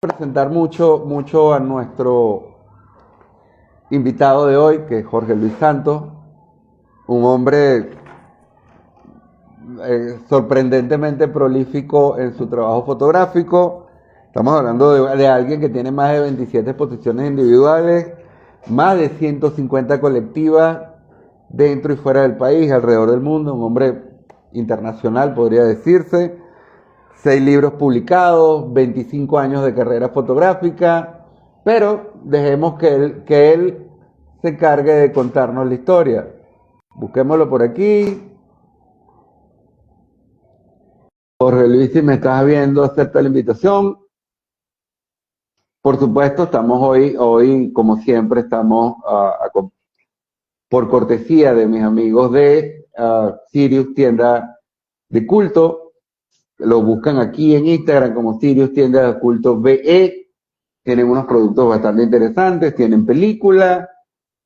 Presentar mucho a nuestro invitado de hoy, que es Jorge Luis Santos, un hombre sorprendentemente prolífico en su trabajo fotográfico. Estamos hablando de alguien que tiene más de 27 exposiciones individuales, más de 150 colectivas dentro y fuera del país, alrededor del mundo, un hombre internacional podría decirse, 6 libros publicados, 25 años de carrera fotográfica, pero dejemos que él se encargue de contarnos la historia. Busquémoslo por aquí. Jorge Luis, si me estás viendo, acepta la invitación. Por supuesto, estamos hoy como siempre, estamos por cortesía de mis amigos de Sirius Tienda de Culto. Lo buscan aquí en Instagram como Sirius Tienda de Culto BE. Tienen unos productos bastante interesantes, tienen película,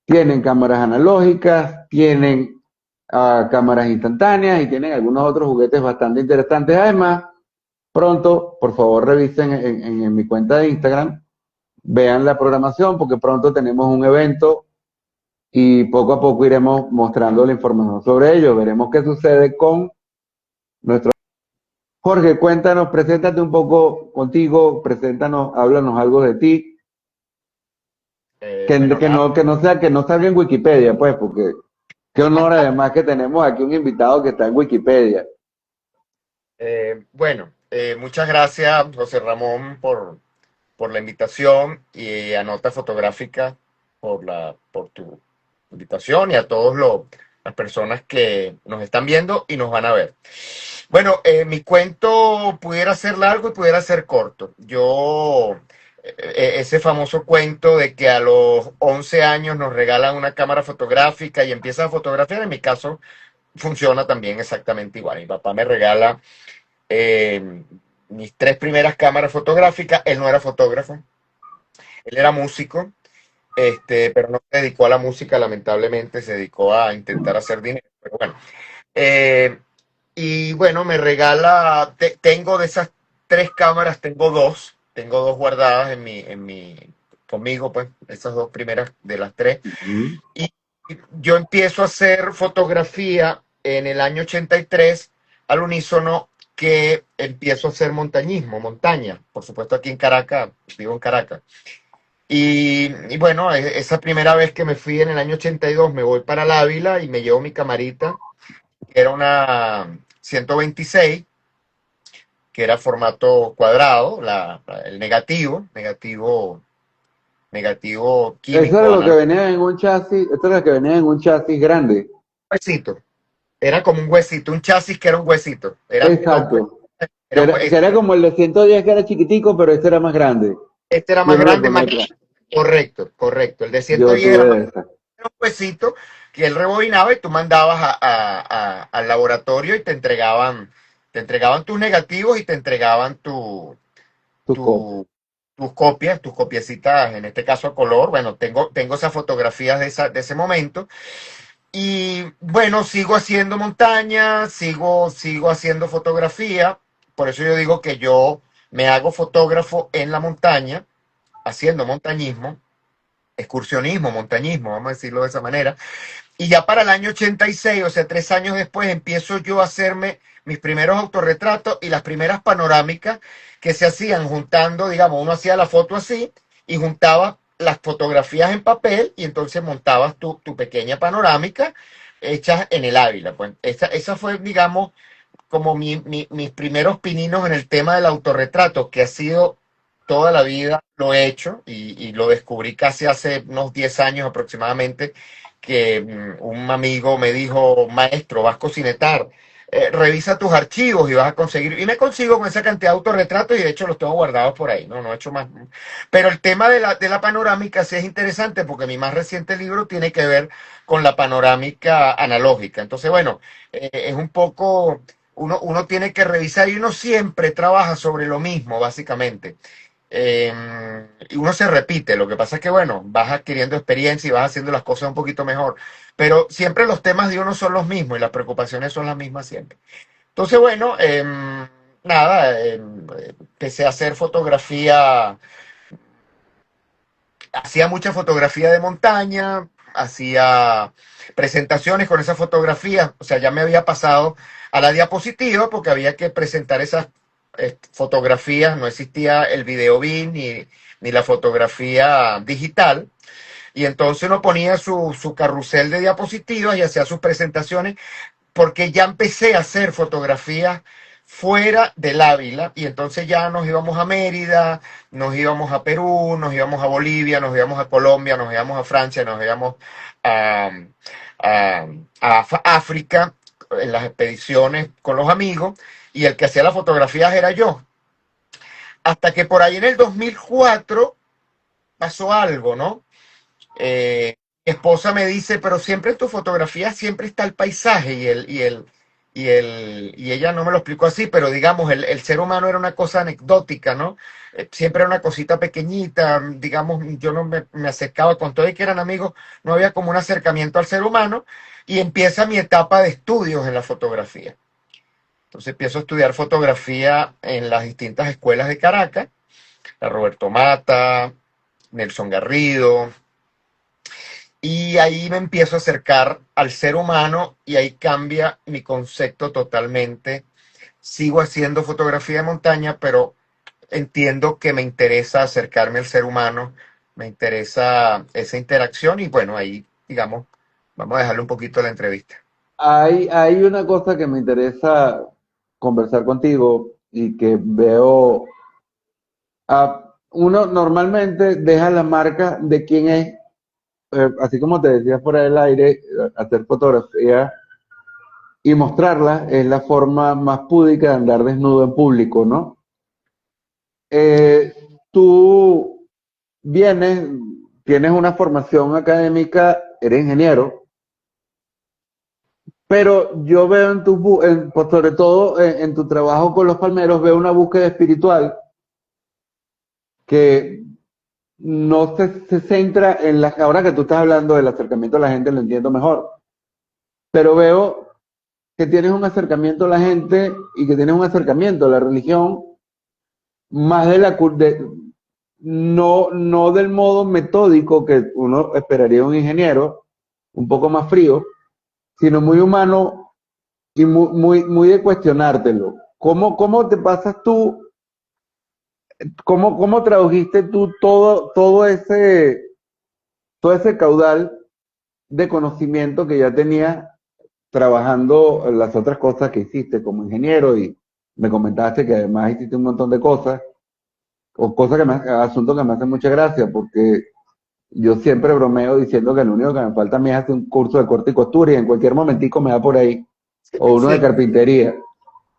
tienen cámaras analógicas, tienen cámaras instantáneas y tienen algunos otros juguetes bastante interesantes. Además, pronto, por favor, revisen en mi cuenta de Instagram, vean la programación porque pronto tenemos un evento y poco a poco iremos mostrando la información sobre ello. Veremos qué sucede con nuestro... Jorge, cuéntanos, preséntate un poco contigo, preséntanos, háblanos algo de ti, Bueno, nada. que no salga en Wikipedia, pues, porque qué honor además que tenemos aquí un invitado que está en Wikipedia. Muchas gracias, José Ramón, por la invitación y a Nota Fotográfica por tu invitación y a todas las personas que nos están viendo y nos van a ver. Bueno, mi cuento pudiera ser largo y pudiera ser corto. Ese famoso cuento de que a los 11 años nos regalan una cámara fotográfica y empiezas a fotografiar, en mi caso funciona también exactamente igual. Mi papá me regala eh, mis tres primeras cámaras fotográficas. Él no era fotógrafo, él era músico, pero no se dedicó a la música, lamentablemente, se dedicó a intentar hacer dinero. Pero bueno, eh, y bueno, me regala, tengo de esas tres cámaras, tengo dos guardadas conmigo, pues, esas dos primeras de las tres. Ujú. Y yo empiezo a hacer fotografía en el año 83 al unísono que empiezo a hacer montañismo, montaña. Por supuesto, aquí en Caracas, vivo en Caracas. Y bueno, esa primera vez que me fui en el año 82 me voy para el Ávila y me llevo mi camarita, que era una 126, que era formato cuadrado, el negativo Eso era químico lo que analógico. venía en un chasis, esto era lo que venía en un chasis grande. Era como un huesito, un chasis que era un huesito. Eran dos Exacto. huesitos. Era Que era como el de 110 que era chiquitico, pero este era más grande. este era Y más uno le grande, ponía más atrás. correcto, correcto. El de Yo 110 era tuve más de esa. era un huesito que él rebobinaba y tú mandabas al laboratorio y te entregaban tus negativos y te entregaban Tu copia. tu, tus copias, tus copiecitas, en este caso a color. Bueno, tengo esas fotografías de ese momento. Y bueno, sigo haciendo montaña, sigo haciendo fotografía. Por eso yo digo que yo me hago fotógrafo en la montaña, haciendo montañismo, excursionismo, montañismo, vamos a decirlo de esa manera. Y ya para el año 86, o sea, 3 años después, empiezo yo a hacerme mis primeros autorretratos y las primeras panorámicas que se hacían juntando, digamos, uno hacía la foto así y juntaba las fotografías en papel y entonces montabas tu pequeña panorámica hecha en el Ávila. Pues esa fue, digamos, como mis primeros pininos en el tema del autorretrato, que ha sido toda la vida, lo he hecho y lo descubrí casi hace unos 10 años aproximadamente, que un amigo me dijo, maestro, vas a cocinetar, revisa tus archivos y vas a conseguir, y me consigo con esa cantidad de autorretratos y de hecho los tengo guardados por ahí, no he hecho más. Pero el tema de la panorámica sí es interesante porque mi más reciente libro tiene que ver con la panorámica analógica. Entonces, bueno, es un poco uno tiene que revisar y uno siempre trabaja sobre lo mismo, básicamente. Y uno se repite, lo que pasa es que, bueno, vas adquiriendo experiencia y vas haciendo las cosas un poquito mejor, pero siempre los temas de uno son los mismos y las preocupaciones son las mismas siempre. Entonces, bueno, nada, empecé a hacer fotografía, hacía mucha fotografía de montaña, hacía presentaciones con esas fotografías, o sea, ya me había pasado a la diapositiva porque había que presentar esas fotografías, no existía el video BIM ni la fotografía digital, y entonces uno ponía su carrusel de diapositivas y hacía sus presentaciones porque ya empecé a hacer fotografías fuera del Ávila y entonces ya nos íbamos a Mérida, nos íbamos a Perú, nos íbamos a Bolivia, nos íbamos a Colombia, nos íbamos a Francia, nos íbamos a, a, a África en las expediciones con los amigos y el que hacía las fotografías era yo. Hasta que por ahí en el 2004 pasó algo, ¿no? Mi esposa me dice, pero siempre en tu fotografía siempre está el paisaje y ella no me lo explicó así, pero digamos, el ser humano era una cosa anecdótica, ¿no? Siempre era una cosita pequeñita, digamos, yo no me acercaba con todo y que eran amigos, no había como un acercamiento al ser humano y empieza mi etapa de estudios en la fotografía. Entonces empiezo a estudiar fotografía en las distintas escuelas de Caracas, la Roberto Mata, Nelson Garrido, y ahí me empiezo a acercar al ser humano y ahí cambia mi concepto totalmente. Sigo haciendo fotografía de montaña, pero entiendo que me interesa acercarme al ser humano, me interesa esa interacción y bueno, ahí, digamos, vamos a dejarle un poquito la entrevista. Hay una cosa que me interesa conversar contigo y que veo, uno normalmente deja la marca de quién es, así como te decía fuera del aire, hacer fotografía y mostrarla es la forma más púdica de andar desnudo en público, ¿no? Eh, Tú vienes, tienes una formación académica, eres ingeniero, pero yo veo en pues, sobre todo en tu trabajo con los palmeros, veo una búsqueda espiritual que no se centra en la, ahora que tú estás hablando del acercamiento a la gente, lo entiendo mejor, pero veo que tienes un acercamiento a la gente y que tienes un acercamiento a la religión más de no del modo metódico que uno esperaría de un ingeniero, un poco más frío, sino muy humano y muy de cuestionártelo. ¿Cómo te pasas tú? ¿Cómo tradujiste tú todo ese caudal de conocimiento que ya tenías trabajando las otras cosas que hiciste como ingeniero y me comentaste que además hiciste un montón de cosas o cosas asuntos que me hacen mucha gracia porque yo siempre bromeo diciendo que lo único que me falta a mí es hacer un curso de corte y costura y en cualquier momentico me da por ahí o uno de Sí. carpintería.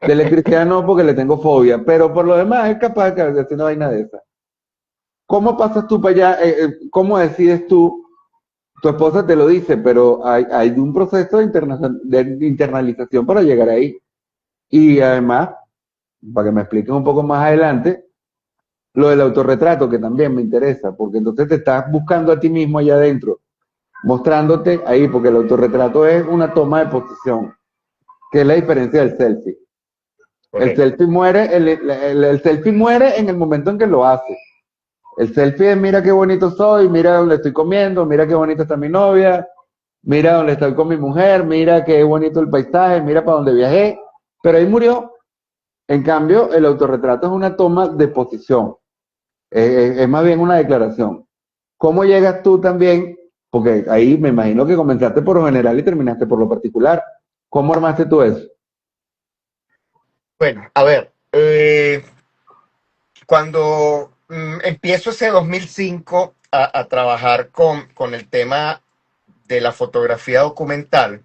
De electricidad no porque le tengo fobia, pero por lo demás es capaz de hacer una vaina de esa. ¿Cómo pasas tú para allá? ¿Cómo decides tú? Tu esposa te lo dice, pero hay un proceso de internalización para llegar ahí. Y además, para que me expliques un poco más adelante, lo del autorretrato, que también me interesa, porque entonces te estás buscando a ti mismo allá adentro, mostrándote ahí, porque el autorretrato es una toma de posición, que es la diferencia del selfie. Correcto. El selfie muere en el momento en que lo hace. El selfie es mira qué bonito soy, mira dónde estoy comiendo, mira qué bonita está mi novia, mira dónde estoy con mi mujer, mira qué bonito el paisaje, mira para dónde viajé, pero ahí murió. En cambio, el autorretrato es una toma de posición, es más bien una declaración. ¿Cómo llegas tú también? Porque ahí me imagino que comenzaste por lo general y terminaste por lo particular. ¿Cómo armaste tú eso? Bueno, a ver, cuando empiezo ese 2005 a trabajar con el tema de la fotografía documental,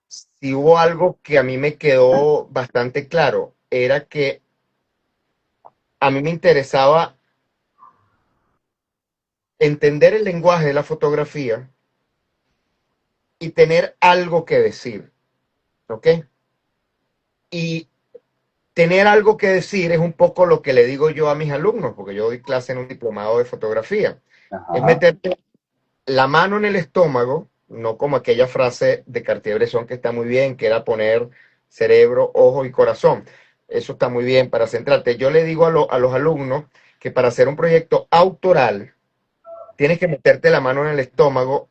si hubo algo que a mí me quedó bastante claro, era que a mí me interesaba entender el lenguaje de la fotografía y tener algo que decir, ¿ok? Y tener algo que decir es un poco lo que le digo yo a mis alumnos, porque yo doy clase en un diplomado de fotografía. Es Ajá. meterte la mano en el estómago, no como aquella frase de Cartier-Bresson que está muy bien, que era poner cerebro, ojo y corazón. Eso está muy bien para centrarte. Yo le digo a los alumnos que para hacer un proyecto autoral tienes que meterte la mano en el estómago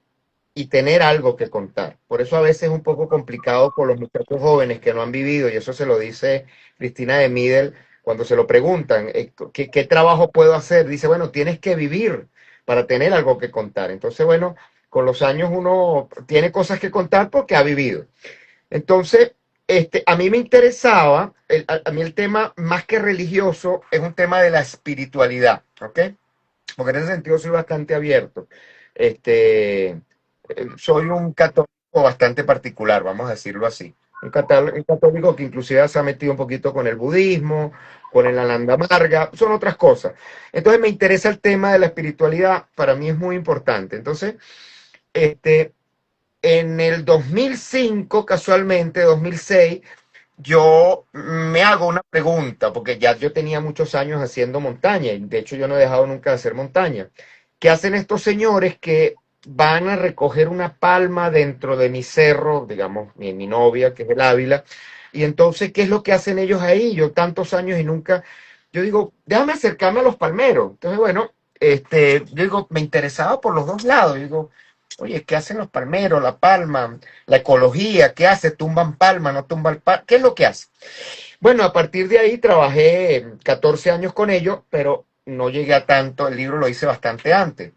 y tener algo que contar. Por eso a veces es un poco complicado con los muchachos jóvenes que no han vivido, y eso se lo dice Cristina de Middel cuando se lo preguntan, ¿qué trabajo puedo hacer? Dice, bueno, tienes que vivir para tener algo que contar. Entonces, bueno, con los años uno tiene cosas que contar porque ha vivido. Entonces, a mí me interesaba, a mí el tema más que religioso es un tema de la espiritualidad, ¿ok? Porque en ese sentido soy bastante abierto. Este, soy un católico bastante particular, vamos a decirlo así. Un católico que inclusive se ha metido un poquito con el budismo, con el Ananda Marga, son otras cosas. Entonces me interesa el tema de la espiritualidad, para mí es muy importante. Entonces, este, en el 2005, casualmente, 2006, yo me hago una pregunta, porque ya yo tenía muchos años haciendo montaña, y de hecho yo no he dejado nunca de hacer montaña. ¿Qué hacen estos señores que van a recoger una palma dentro de mi cerro, digamos, mi novia, que es el Ávila? Y entonces, ¿qué es lo que hacen ellos ahí? Yo tantos años y nunca, yo digo, déjame acercarme a los palmeros. Entonces, bueno, yo digo, me interesaba por los dos lados. Yo digo, oye, ¿qué hacen los palmeros, la palma? La ecología, ¿qué hace? ¿Tumban palma, no tumban palma? ¿Qué es lo que hace? Bueno, a partir de ahí trabajé 14 años con ellos, pero no llegué a tanto, el libro lo hice bastante antes.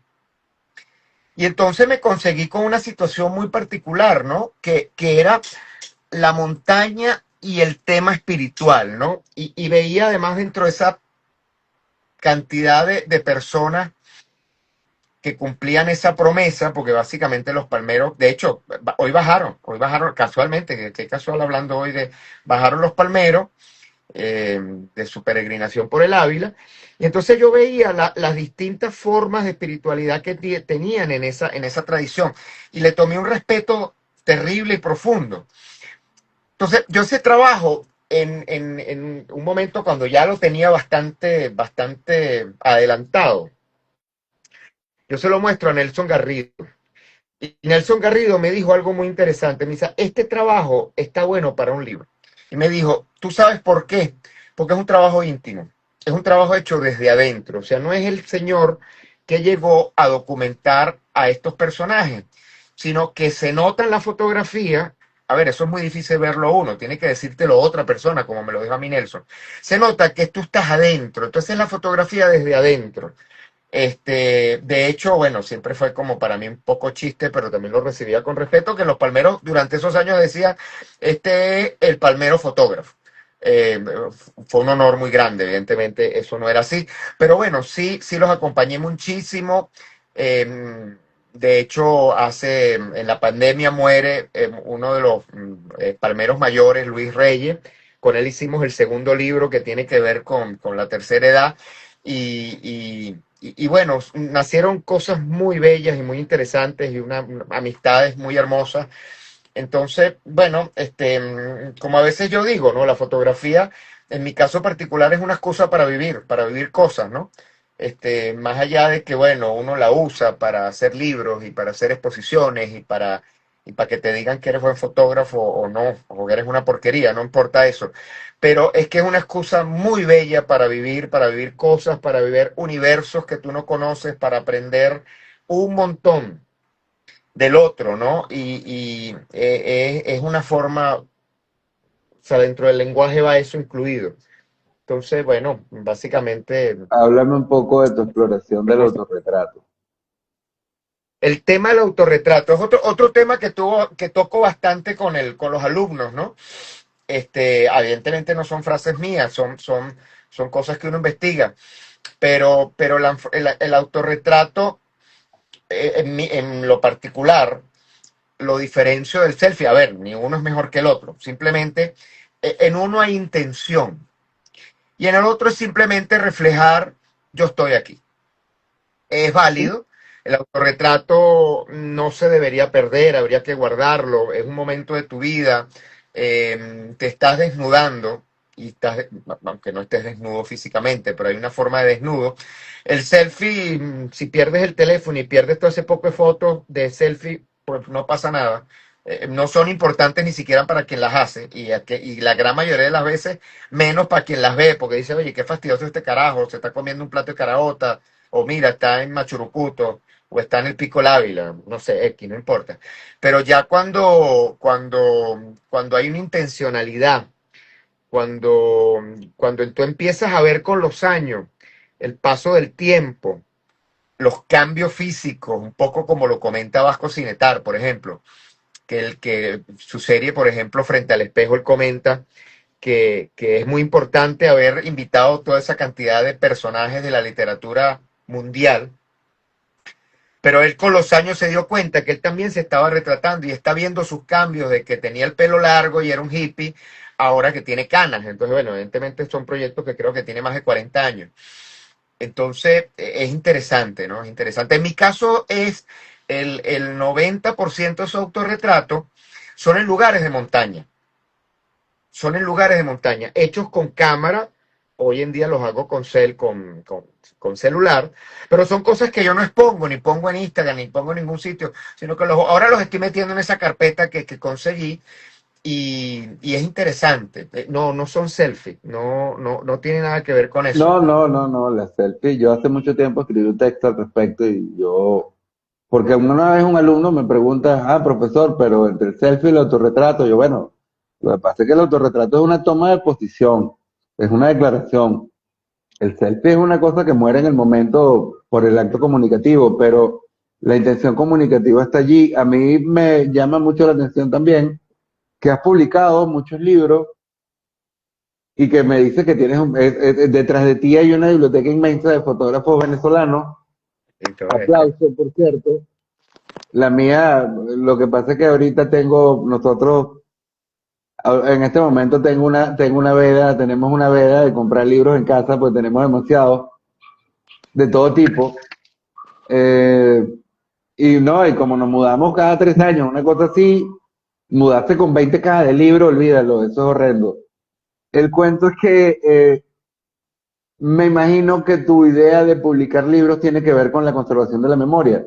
Y entonces me conseguí con una situación muy particular, ¿no? Que era la montaña y el tema espiritual, ¿no? Y veía además dentro de esa cantidad de personas que cumplían esa promesa, porque básicamente los palmeros, de hecho, hoy bajaron casualmente, que casual hablando hoy bajaron los palmeros de su peregrinación por el Ávila, y entonces yo veía las distintas formas de espiritualidad que tenían en esa tradición, y le tomé un respeto terrible y profundo. Entonces, yo ese trabajo, en un momento cuando ya lo tenía bastante adelantado, yo se lo muestro a Nelson Garrido. Y Nelson Garrido me dijo algo muy interesante. Me dice, este trabajo está bueno para un libro. Y me dijo, ¿tú sabes por qué? Porque es un trabajo íntimo. Es un trabajo hecho desde adentro. O sea, no es el señor que llegó a documentar a estos personajes, sino que se nota en la fotografía. A ver, eso es muy difícil verlo uno, tiene que decírtelo otra persona, como me lo dijo a mí Nelson. Se nota que tú estás adentro, entonces la fotografía desde adentro. De hecho, bueno, siempre fue como para mí un poco chiste, pero también lo recibía con respeto, que los palmeros durante esos años decían, este es el palmero fotógrafo. Eh, Fue un honor muy grande, evidentemente eso no era así, pero bueno, sí los acompañé muchísimo. De hecho, en la pandemia muere uno de los palmeros mayores, Luis Reyes. Con él hicimos el segundo libro que tiene que ver con la tercera edad. Y bueno, nacieron cosas muy bellas y muy interesantes y unas amistades muy hermosas. Entonces, bueno, como a veces yo digo, ¿no? La fotografía, en mi caso particular, es una excusa para vivir cosas, ¿no? Más allá de que, bueno, uno la usa para hacer libros y para hacer exposiciones y para que te digan que eres buen fotógrafo o no, o que eres una porquería, no importa eso. Pero es que es una excusa muy bella para vivir cosas, para vivir universos que tú no conoces, para aprender un montón del otro, ¿no? Es una forma, o sea, dentro del lenguaje va eso incluido. Entonces, bueno, básicamente Háblame un poco de tu exploración del autorretrato. el tema del autorretrato es otro tema que toco bastante con los alumnos, ¿no? Evidentemente no son frases mías, son cosas que uno investiga, pero el autorretrato, en lo particular, lo diferencio del selfie. A ver, ni uno es mejor que el otro. Simplemente en uno hay intención y en el otro es simplemente reflejar yo estoy aquí. Es Sí. válido. El autorretrato no se debería perder, habría que guardarlo. Es un momento de tu vida. Te estás desnudando y aunque no estés desnudo físicamente, pero hay una forma de desnudo. El selfie, si pierdes el teléfono y pierdes todo ese poco de fotos de selfie, pues no pasa nada. no son importantes ni siquiera para quien las hace y la gran mayoría de las veces menos para quien las ve, porque dice, oye, qué fastidioso este carajo, se está comiendo un plato de caraota, o mira, está en Machurucuto, o está en el Pico Ávila, no sé, X, no importa. Pero ya cuando hay una intencionalidad, cuando, cuando tú empiezas a ver con los años el paso del tiempo, los cambios físicos, un poco como lo comenta Vasco Cinetar, por ejemplo, que su serie, por ejemplo, Frente al Espejo, él comenta que es muy importante haber invitado toda esa cantidad de personajes de la literatura mundial, pero él con los años se dio cuenta que él también se estaba retratando y está viendo sus cambios de que tenía el pelo largo y era un hippie, ahora que tiene canas. Entonces, bueno, evidentemente son proyectos que creo que tiene más de 40 años. Entonces, es interesante, ¿no? Es interesante. En mi caso es el 90% de su autorretrato son en lugares de montaña. Son en lugares de montaña, hechos con cámara. Hoy en día los hago con celular, pero son cosas que yo no expongo, ni pongo en Instagram, ni pongo en ningún sitio, sino que ahora los estoy metiendo en esa carpeta que conseguí y es interesante. No, no son selfies, no tiene nada que ver con eso. No, no, no, no, la selfie. Yo hace mucho tiempo escribí un texto al respecto y yo, porque una vez un alumno me pregunta, ah, profesor, pero entre el selfie y el autorretrato, yo, bueno, lo que pasa es que el autorretrato es una toma de posición, es una declaración. El selfie es una cosa que muere en el momento por el acto comunicativo, pero la intención comunicativa está allí. A mí me llama mucho la atención también que has publicado muchos libros y que me dice que tienes detrás de ti hay una biblioteca inmensa de fotógrafos venezolanos. Entonces, Aplauso, por cierto. La mía, lo que pasa es que ahorita nosotros, en este momento tengo una veda, tenemos una veda de comprar libros en casa, pues tenemos demasiados, de todo tipo. Eh, y no, y como nos mudamos cada 3 años, una cosa así, mudarse con 20 cajas de libros, olvídalo, eso es horrendo. El cuento es que me imagino que tu idea de publicar libros tiene que ver con la conservación de la memoria.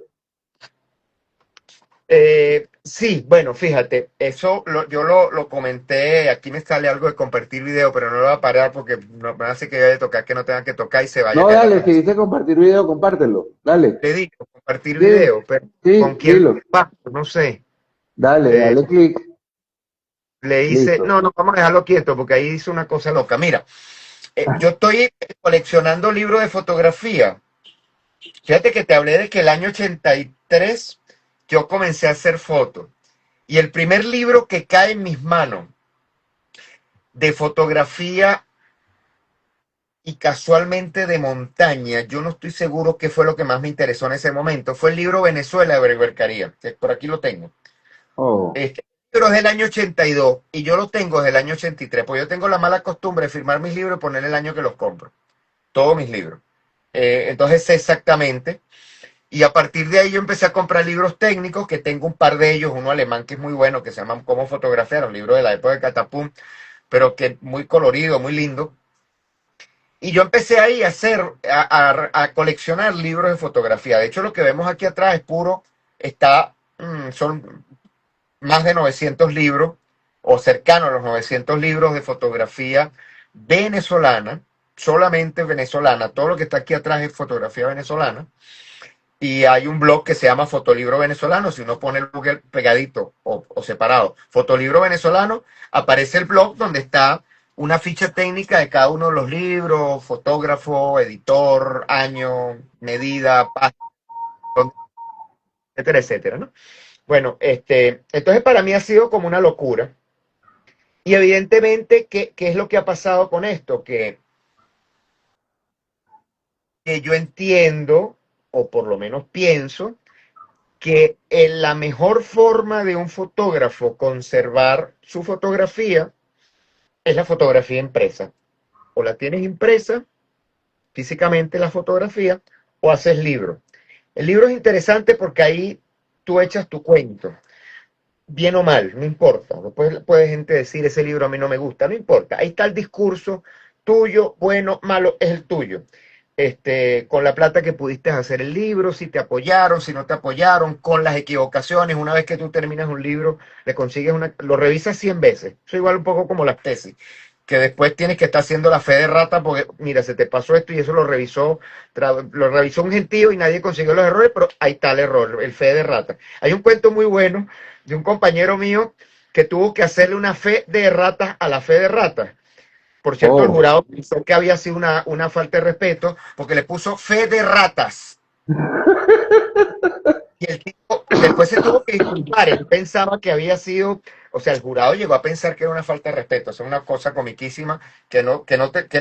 sí, bueno, fíjate, yo lo comenté, aquí me sale algo de compartir video, pero no lo voy a parar porque no me hace que vaya a tocar que no tenga que tocar y se vaya a No, caer la dale, si transmisión. dice compartir video, compártelo. Dale, Le digo, compartir sí, video, pero ¿con sí, quién lo dilo. comparto? No sé. Dale, Eh, dale clic, le hice, listo. no, no, vamos a dejarlo quieto porque ahí hice una cosa loca. Mira, yo estoy coleccionando libros de fotografía. Fíjate que te hablé de que el año 83 yo comencé a hacer fotos. Y el primer libro que cae en mis manos de fotografía y casualmente de montaña, yo no estoy seguro qué fue lo que más me interesó en ese momento, fue el libro Venezuela de Berbercaría, que por aquí lo tengo. Oh, Este libro es del año 82 y yo lo tengo desde el año 83, pues yo tengo la mala costumbre de firmar mis libros y poner el año que los compro, todos mis libros. Entonces sé exactamente. Y a partir de ahí yo empecé a comprar libros técnicos, que tengo un par de ellos, uno alemán que es muy bueno, que se llama Cómo fotografiar, un libro de la época de Catapum, pero que muy colorido, muy lindo. Y yo empecé ahí a coleccionar libros de fotografía. De hecho, lo que vemos aquí atrás es puro, son más de 900 libros, o cercano a los 900 libros de fotografía venezolana, solamente venezolana. Todo lo que está aquí atrás es fotografía venezolana. Y hay un blog que se llama Fotolibro Venezolano. Si uno pone el Google pegadito o separado, Fotolibro Venezolano, aparece el blog donde está una ficha técnica de cada uno de los libros, fotógrafo, editor, año, medida, página, etcétera, etcétera, ¿no? Bueno, entonces para mí ha sido como una locura. Y evidentemente, ¿qué es lo que ha pasado con esto? Que yo entiendo, o por lo menos pienso, que la mejor forma de un fotógrafo conservar su fotografía es la fotografía impresa. O la tienes impresa físicamente la fotografía o haces libro. El libro es interesante porque ahí tú echas tu cuento, bien o mal, no importa. Después puede gente decir, ese libro a mí no me gusta, no importa. Ahí está el discurso tuyo, bueno, malo, es el tuyo. con la plata que pudiste hacer el libro, si te apoyaron, si no te apoyaron, con las equivocaciones. Una vez que tú terminas un libro, le consigues lo revisas 100 veces. Eso igual un poco como las tesis, que después tienes que estar haciendo la fe de rata porque, mira, se te pasó esto y eso lo revisó un gentío y nadie consiguió los errores, pero ahí está el error, el fe de rata. Hay un cuento muy bueno de un compañero mío que tuvo que hacerle una fe de ratas a la fe de ratas. Por cierto, el Oh. jurado pensó que había sido una falta de respeto porque le puso fe de ratas. Y el tipo después se tuvo que disculpar. Él pensaba que había sido, o sea, el jurado llegó a pensar que era una falta de respeto. O sea, una cosa comiquísima que no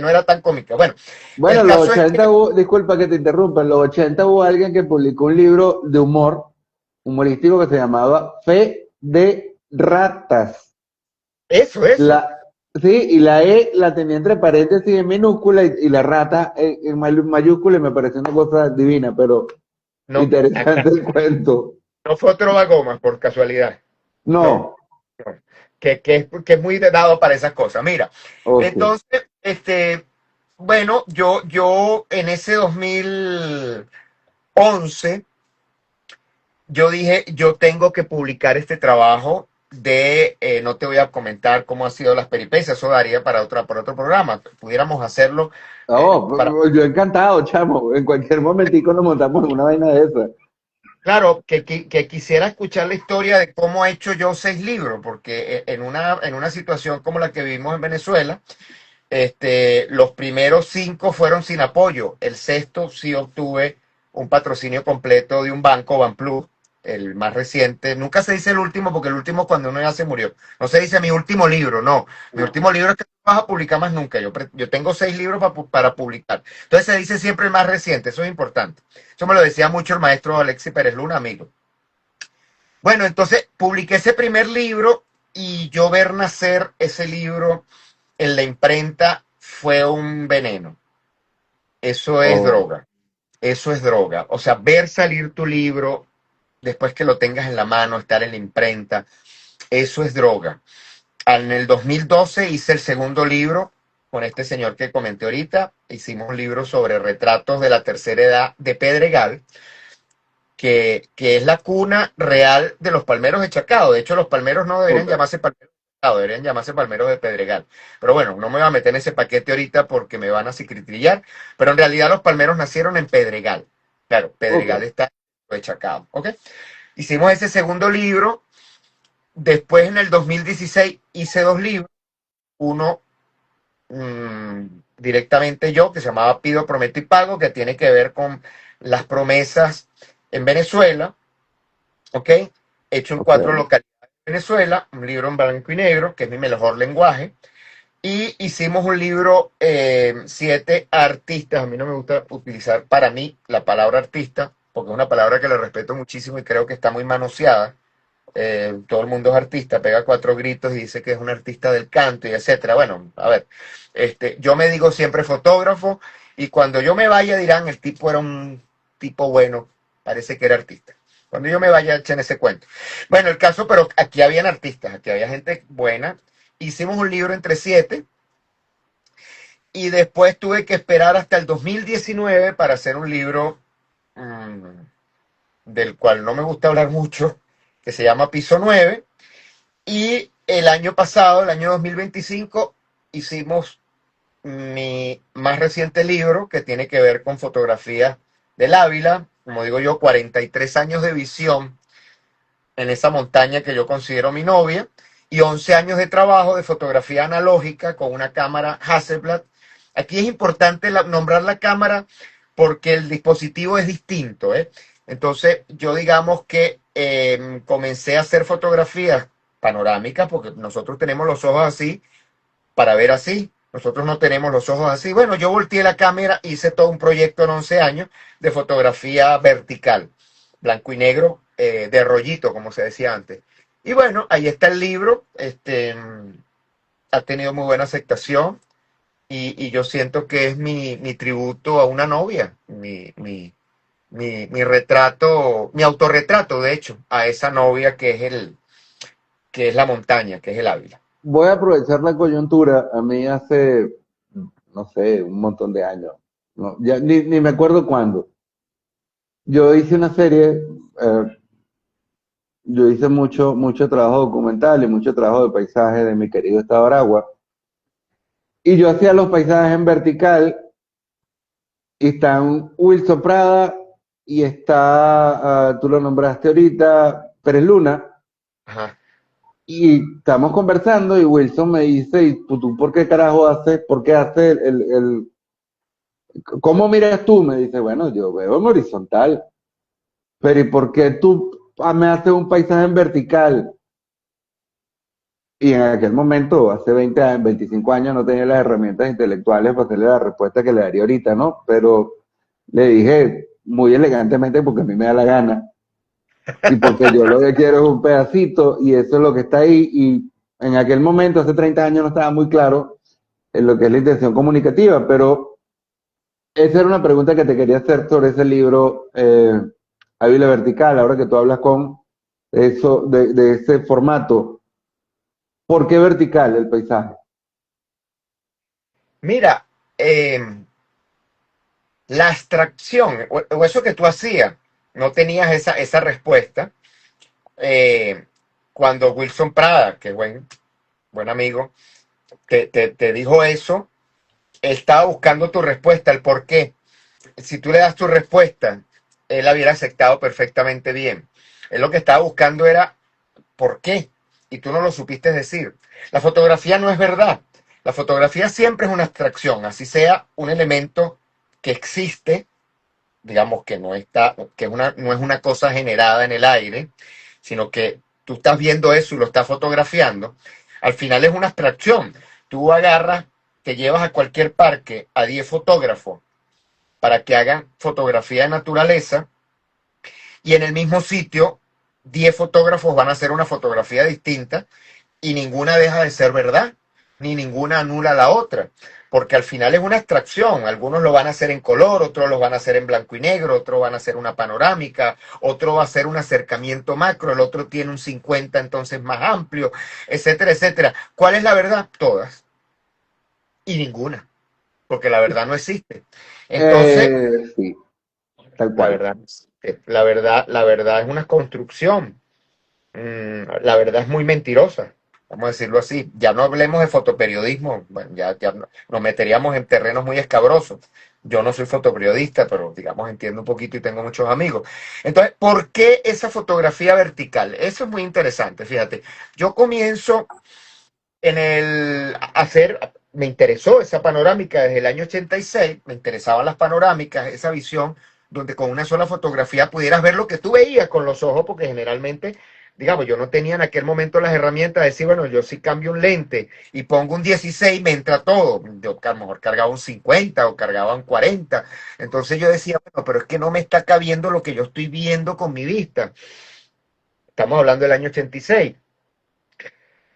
era tan cómica. Bueno, Bueno, el en los caso es 80 que hubo, disculpa que te interrumpa, en los 80 hubo alguien que publicó un libro de humor, humorístico que se llamaba Fe de Ratas. eso. La, sí, y la E la tenía entre paréntesis en minúscula y la rata en mayúscula y me pareció una cosa divina, pero No, interesante el cuento. no fue otro Bagomas por casualidad. No, No, no. Que es muy dado para esas cosas. Mira, ok. entonces, bueno, yo en ese 2011 yo dije, yo tengo que publicar este trabajo no te voy a comentar cómo han sido las peripecias, eso daría para otro programa, pudiéramos hacerlo para, Oh, yo encantado, chamo. En cualquier momentico nos montamos en una vaina de esa. claro, que quisiera escuchar la historia de cómo he hecho yo 6 libros, porque en una situación como la que vivimos en Venezuela, los primeros 5 fueron sin apoyo. El sexto sí obtuve un patrocinio completo de un banco, Banplus, el más reciente. Nunca se dice el último porque el último es cuando uno ya se murió. No se dice mi último libro, no. Mi último libro es que no vas a publicar más nunca. Yo tengo 6 libros para publicar. Entonces se dice siempre el más reciente, eso es importante. Eso me lo decía mucho el maestro Alexis Pérez Luna, amigo. Bueno, entonces publiqué ese primer libro y yo ver nacer ese libro en la imprenta fue un veneno. Eso es Oh, droga. Eso es droga. O sea, ver salir tu libro después que lo tengas en la mano, estar en la imprenta, eso es droga. En el 2012 hice el segundo libro con este señor que comenté ahorita. Hicimos un libro sobre retratos de la tercera edad de Pedregal, que es la cuna real de los palmeros de Chacao. De hecho, los palmeros no deberían ok, llamarse palmeros de Chacao, deberían llamarse palmeros de Pedregal. Pero bueno, no me voy a meter en ese paquete ahorita porque me van a cicritrillar. Pero en realidad los palmeros nacieron en Pedregal. Claro, Pedregal ok, está de Chacao. ¿Ok? Hicimos ese segundo libro. Después, en el 2016, hice 2 libros. Uno directamente yo, que se llamaba Pido, Prometo y Pago, que tiene que ver con las promesas en Venezuela. ¿Ok? Hecho en ok. 4 localidades de Venezuela, un libro en blanco y negro, que es mi mejor lenguaje, y hicimos un libro, 7 artistas. A mí no me gusta utilizar para mí la palabra artista, porque es una palabra que le respeto muchísimo y creo que está muy manoseada. Todo el mundo es artista, pega 4 gritos y dice que es un artista del canto y etcétera. Bueno, a ver, yo me digo siempre fotógrafo y cuando yo me vaya dirán el tipo era un tipo bueno, parece que era artista. Cuando yo me vaya echen ese cuento. Bueno, el caso, pero aquí habían artistas, aquí había gente buena. Hicimos un libro entre 7 y después tuve que esperar hasta el 2019 para hacer un libro mmm, del cual no me gusta hablar mucho, que se llama Piso 9. Y el año pasado, el año 2025, hicimos mi más reciente libro que tiene que ver con fotografía del Ávila, como digo yo, 43 años de visión en esa montaña que yo considero mi novia y 11 años de trabajo de fotografía analógica con una cámara Hasselblad. Aquí es importante nombrar la cámara porque el dispositivo es distinto, ¿eh? Entonces yo digamos que comencé a hacer fotografías panorámicas porque nosotros tenemos los ojos así para ver así. Nosotros no tenemos los ojos así. Bueno, yo volteé la cámara, hice todo un proyecto en 11 años de fotografía vertical, blanco y negro, de rollito, como se decía antes. Y bueno, ahí está el libro. Ha tenido muy buena aceptación y yo siento que es mi tributo a una novia, mi retrato, mi autorretrato, de hecho, a esa novia que es la montaña, que es el Ávila. Voy a aprovechar la coyuntura. A mí hace, no sé, un montón de años, no, ya ni me acuerdo cuándo. Yo hice una serie, yo hice mucho trabajo documental y mucho trabajo de paisaje de mi querido estado de Aragua. Y yo hacía los paisajes en vertical y están Wilson Prada y está, tú lo nombraste ahorita, Pérez Luna. Ajá. Y estamos conversando y Wilson me dice, ¿y tú por qué carajo haces, por qué haces cómo miras tú? Me dice, bueno, yo veo en horizontal, pero ¿y por qué tú me haces un paisaje en vertical? Y en aquel momento, hace 20 años, 25 años, no tenía las herramientas intelectuales para hacerle la respuesta que le daría ahorita, ¿no? Pero le dije muy elegantemente porque a mí me da la gana y porque yo lo que quiero es un pedacito y eso es lo que está ahí. Y en aquel momento, hace 30 años, no estaba muy claro en lo que es la intención comunicativa, pero esa era una pregunta que te quería hacer sobre ese libro, Ávila Vertical, ahora que tú hablas con eso, de ese formato. ¿Por qué vertical el paisaje? Mira, la abstracción, o eso que tú hacías, no tenías esa respuesta. eh, Cuando Wilson Prada, que es buen amigo, te dijo eso, él estaba buscando tu respuesta, el por qué. Si tú le das tu respuesta, él la hubiera aceptado perfectamente bien. Él lo que estaba buscando era por qué, y tú no lo supiste decir. La fotografía no es verdad. La fotografía siempre es una abstracción, así sea un elemento que existe, digamos que no está, no es una cosa generada en el aire, sino que tú estás viendo eso y lo estás fotografiando. Al final es una abstracción. Tú agarras, te llevas a cualquier parque a 10 fotógrafos para que hagan fotografía de naturaleza y en el mismo sitio 10 fotógrafos van a hacer una fotografía distinta y ninguna deja de ser verdad, ni ninguna anula la otra, porque al final es una abstracción. Algunos lo van a hacer en color, otros lo van a hacer en blanco y negro, otros van a hacer una panorámica, otro va a hacer un acercamiento macro, el otro tiene un 50 entonces más amplio, etcétera, etcétera. ¿Cuál es la verdad? Todas y ninguna, porque la verdad no existe. Entonces, Sí, tal la cual. verdad, no existe. La verdad es una construcción. La verdad es muy mentirosa, vamos a decirlo así. Ya no hablemos de fotoperiodismo, bueno, ya nos meteríamos en terrenos muy escabrosos. Yo no soy fotoperiodista, pero digamos entiendo un poquito y tengo muchos amigos. Entonces, ¿por qué esa fotografía vertical? Eso es muy interesante, fíjate. Yo comienzo a hacer, me interesó esa panorámica desde el año 86, me interesaban las panorámicas, esa visión donde con una sola fotografía pudieras ver lo que tú veías con los ojos, porque generalmente, digamos, yo no tenía en aquel momento las herramientas de decir, bueno, yo si cambio un lente y pongo un 16, me entra todo. Yo a lo mejor cargaba un 50 o cargaba un 40. Entonces yo decía, bueno, pero es que no me está cabiendo lo que yo estoy viendo con mi vista. Estamos hablando del año 86.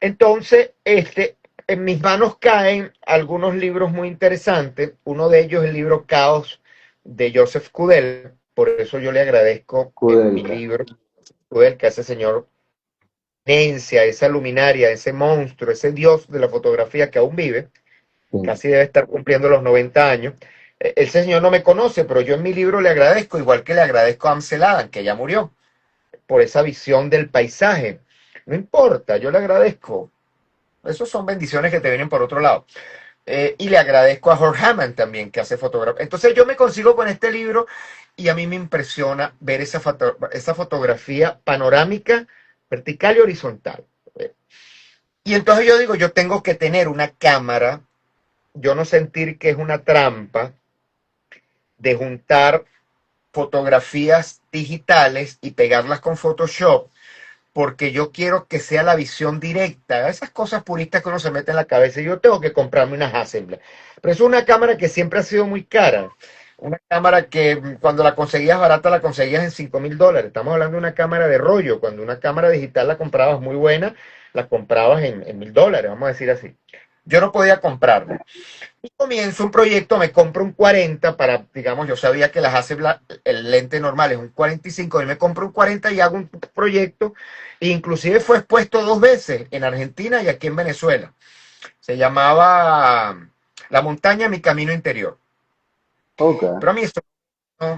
Entonces, en mis manos caen algunos libros muy interesantes. Uno de ellos es el libro Caos de Joseph Cudell. Por eso yo le agradezco en mi Kudelka. libro Cudell, que ese señor, esa luminaria, ese monstruo, ese dios de la fotografía que aún vive, Sí. casi debe estar cumpliendo los 90 años. Ese señor no me conoce, pero yo en mi libro le agradezco, igual que le agradezco a Amsel Adam, que ya murió, por esa visión del paisaje. No importa, yo le agradezco. Esos son bendiciones que te vienen por otro lado. Y le agradezco a Jorge Hammond también, que hace fotografía. Entonces yo me consigo con este libro y a mí me impresiona ver esa fotografía panorámica, vertical y horizontal. Y entonces yo digo, yo tengo que tener una cámara, yo no sentir que es una trampa de juntar fotografías digitales y pegarlas con Photoshop porque yo quiero que sea la visión directa, esas cosas puristas que uno se mete en la cabeza. Yo tengo que comprarme una Hasselblad, pero es una cámara que siempre ha sido muy cara, una cámara que cuando la conseguías barata la conseguías en $5,000. Estamos hablando de una cámara de rollo, cuando una cámara digital la comprabas muy buena, la comprabas en $1,000, vamos a decir así. Yo no podía comprarla. Y comienzo un proyecto, me compro un 40 para, digamos, yo sabía que las hace el lente normal es un 45, y me compro un 40 y hago un proyecto, e inclusive fue expuesto 2 veces en Argentina y aquí en Venezuela. Se llamaba La montaña, mi camino interior. Ok, Pero a mí esto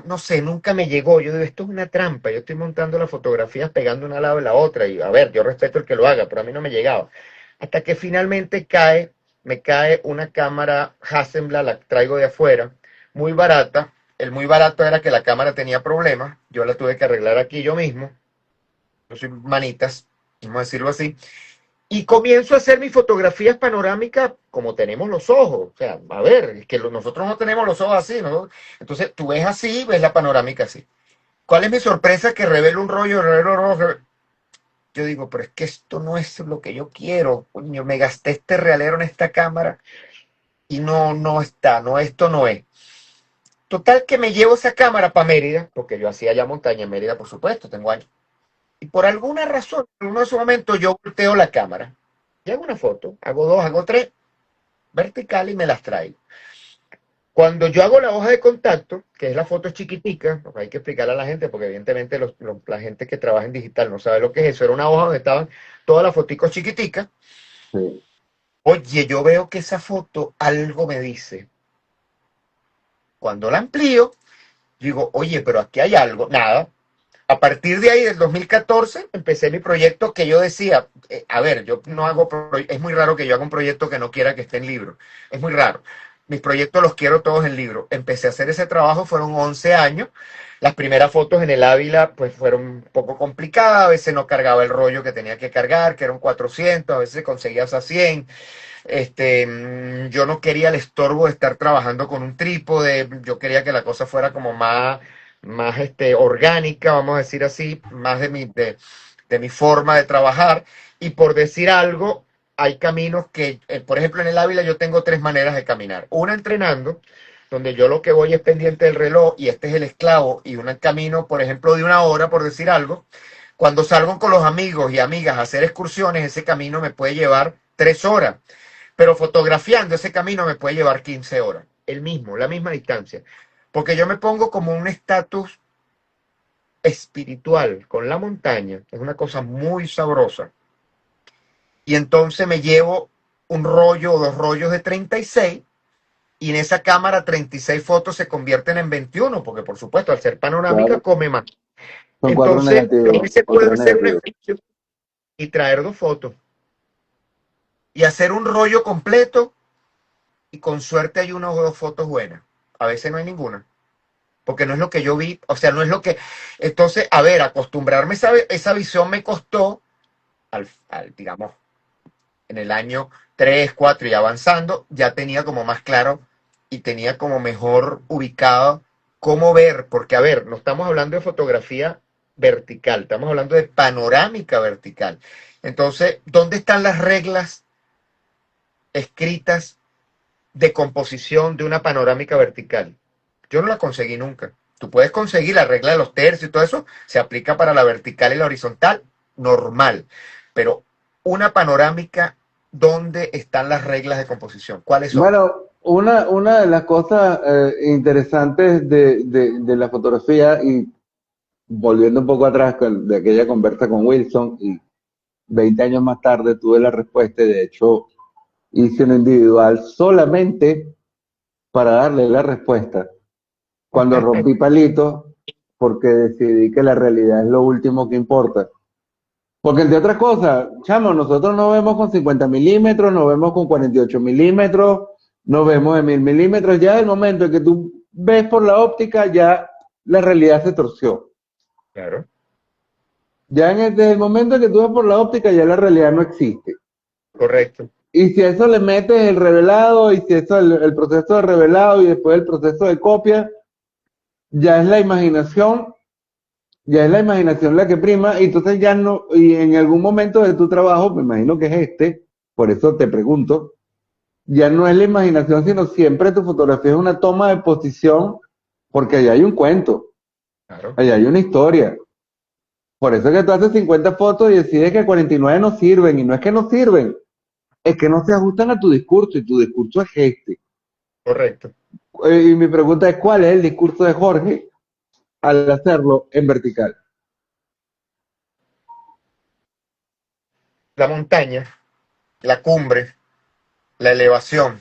no sé, nunca me llegó. Yo digo, esto es una trampa. Yo estoy montando las fotografías pegando una al lado de la otra. Y a ver, yo respeto el que lo haga, pero a mí no me llegaba. Hasta que finalmente me cae una cámara Hasselblad, la traigo de afuera, muy barata. El muy barato era que la cámara tenía problemas. Yo la tuve que arreglar aquí yo mismo. Yo soy manitas, vamos a decirlo así. Y comienzo a hacer mis fotografías panorámicas como tenemos los ojos. O sea, a ver, es que nosotros no tenemos los ojos así, ¿no? Entonces tú ves así, ves la panorámica así. ¿Cuál es mi sorpresa? Que revelo un rollo, yo digo, pero es que esto no es lo que yo quiero. Coño, me gasté este realero en esta cámara y no está, no, esto no es. Total que me llevo esa cámara para Mérida, porque yo hacía ya montaña en Mérida, por supuesto, tengo años. Y por alguna razón, en uno de esos momentos, yo volteo la cámara y hago una foto, hago dos, hago tres, vertical y me las traigo. Cuando yo hago la hoja de contacto, que es la foto chiquitica, porque hay que explicarle a la gente, porque evidentemente la gente que trabaja en digital no sabe lo que es eso, era una hoja donde estaban todas las foticos chiquiticas. sí. Oye, yo veo que esa foto algo me dice. Cuando la amplío, digo, oye, pero aquí hay algo, nada. A partir de ahí, del 2014, empecé mi proyecto que yo decía, a ver, yo no hago, es muy raro que yo haga un proyecto que no quiera que esté en libro, es muy raro. Mis proyectos los quiero todos en libro. Empecé a hacer ese trabajo, fueron 11 años. Las primeras fotos en el Ávila pues fueron un poco complicadas, a veces no cargaba el rollo que tenía que cargar, que eran 400, a veces conseguías a 100. Yo no quería el estorbo de estar trabajando con un trípode, yo quería que la cosa fuera como más orgánica, vamos a decir así, más de mi forma de trabajar. Y por decir algo, hay caminos que, por ejemplo, en el Ávila yo tengo tres maneras de caminar. Una entrenando, donde yo lo que voy es pendiente del reloj y este es el esclavo, y un camino, por ejemplo, de una hora, por decir algo. Cuando salgo con los amigos y amigas a hacer excursiones, ese camino me puede llevar 3 horas, pero fotografiando ese camino me puede llevar 15 horas, el mismo, la misma distancia, porque yo me pongo como un estatus espiritual con la montaña, es una cosa muy sabrosa, y entonces me llevo un rollo o dos rollos de 36 y en esa cámara 36 fotos se convierten en 21, porque por supuesto al ser panorámica Claro, come más. son cuatro Entonces yo a negativos, veces puedo cuatro hacer un negativos. ejercicio y traer dos fotos y hacer un rollo completo y con suerte hay una o dos fotos buenas. A veces no hay ninguna, porque no es lo que yo vi, o sea, no es lo que... Entonces, a ver, acostumbrarme a esa visión me costó, digamos, en el año 3 4 y avanzando, ya tenía como más claro y tenía como mejor ubicado cómo ver, porque a ver, no estamos hablando de fotografía vertical, estamos hablando de panorámica vertical. Entonces, ¿dónde están las reglas escritas de composición de una panorámica vertical? Yo no la conseguí nunca. Tú puedes conseguir la regla de los tercios y todo eso, se aplica para la vertical y la horizontal, normal. Pero una panorámica, ¿dónde están las reglas de composición? ¿Cuáles son? Bueno, una de las cosas interesantes de la fotografía, y volviendo un poco atrás de aquella conversa con Wilson, y 20 años más tarde tuve la respuesta, y de hecho hice un individual solamente para darle la respuesta. Cuando rompí palitos, porque decidí que la realidad es lo último que importa. Porque entre otras cosas, chamo, nosotros nos vemos con 50 milímetros, nos vemos con 48 milímetros, nos vemos en 1000 milímetros. Ya el momento en que tú ves por la óptica, ya la realidad se torció. Claro, Ya desde el momento en que tú ves por la óptica, ya la realidad no existe. correcto, Y si a eso le metes el revelado, y si eso el proceso de revelado y después el proceso de copia, ya es la imaginación, ya es la imaginación la que prima, y entonces ya no, y en algún momento de tu trabajo, me imagino que es este, por eso te pregunto, ya no es la imaginación, sino siempre tu fotografía es una toma de posición, porque allá hay un cuento, claro, allá hay una historia. Por eso es que tú haces 50 fotos y decides que 49 no sirven, y no es que no sirven, es que no se ajustan a tu discurso, y tu discurso es este. correcto. Y mi pregunta es, ¿cuál es el discurso de Jorge al hacerlo en vertical? La montaña, la cumbre, la elevación,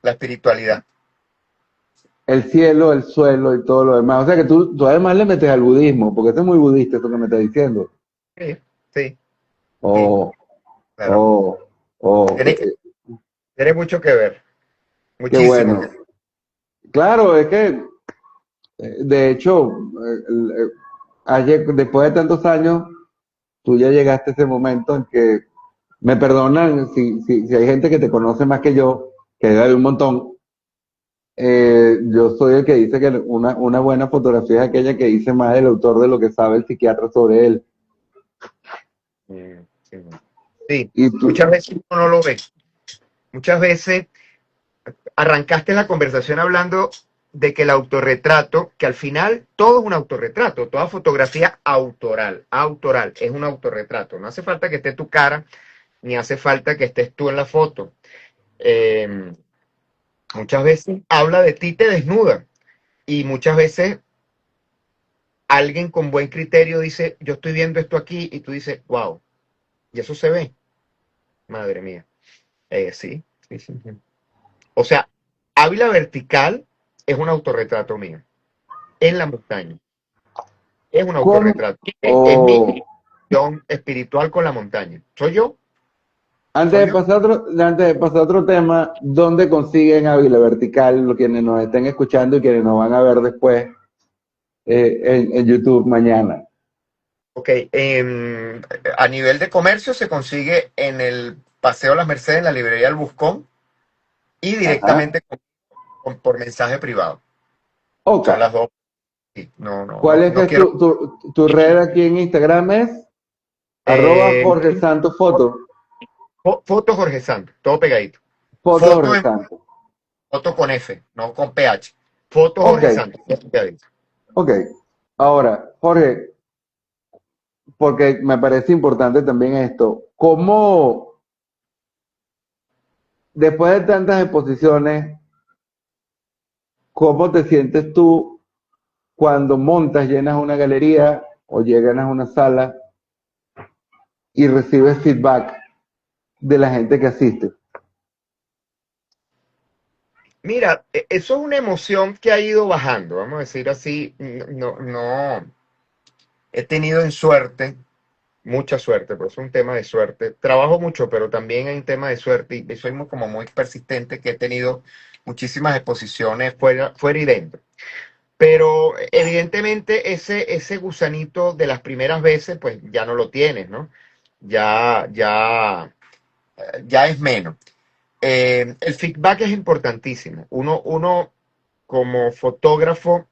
la espiritualidad. el cielo, el suelo y todo lo demás. O sea que tú además le metes al budismo, porque eso es muy budista eso que me estás diciendo. Sí, sí, sí, Oh, claro. oh, oh, Tiene mucho que ver, qué muchísimo que bueno. Claro, es que, de hecho, después de tantos años, tú ya llegaste a ese momento en que me perdonan si hay gente que te conoce más que yo, que hay un montón. Yo soy el que dice que una buena fotografía es aquella que dice más del autor de lo que sabe el psiquiatra sobre él. Sí, sí, Y muchas tú, veces uno no lo ve. Muchas veces arrancaste la conversación hablando de que el autorretrato, que al final todo es un autorretrato, toda fotografía autoral, es un autorretrato. No hace falta que esté tu cara, ni hace falta que estés tú en la foto. Eh, Muchas veces habla de ti, te desnuda. Y muchas veces alguien con buen criterio dice, yo estoy viendo esto aquí, y tú dices, wow, y eso se ve. Madre mía. Sí, sí, sí. O sea, Ávila Vertical es un autorretrato mío, en la montaña. Es un ¿cómo? autorretrato. Es mi Oh, conexión espiritual con la montaña. Soy yo, antes soy de yo. pasar antes de pasar a otro tema, ¿dónde consiguen Ávila Vertical? Los quienes nos estén escuchando y quienes nos van a ver después en YouTube mañana. Ok, a nivel de comercio se consigue en el Paseo Las Mercedes, en la librería El Buscón, y Ajá. directamente por mensaje privado. Ok. Son las dos. Sí, no, no, ¿Cuál no, es que no es quiero. tu red aquí en Instagram? Es Eh, @Jorge Santos Foto. Foto Jorge Santos, todo pegadito. Foto Foto Jorge en Santos. foto con F, no con PH. Foto Ok, Jorge Santos, todo pegadito. ok. Ahora, Jorge, porque me parece importante también esto, ¿cómo después de tantas exposiciones, cómo te sientes tú cuando montas, llenas una galería o llegas a una sala y recibes feedback de la gente que asiste? Mira, eso es una emoción que ha ido bajando, vamos a decir así. No, no, he tenido en suerte, mucha suerte, pero es un tema de suerte. Trabajo mucho, pero también hay un tema de suerte y soy como muy persistente, que he tenido muchísimas exposiciones fuera y dentro. Pero evidentemente ese gusanito de las primeras veces, pues ya no lo tienes, ¿no? Ya es menos. El feedback es importantísimo. Uno como fotógrafo,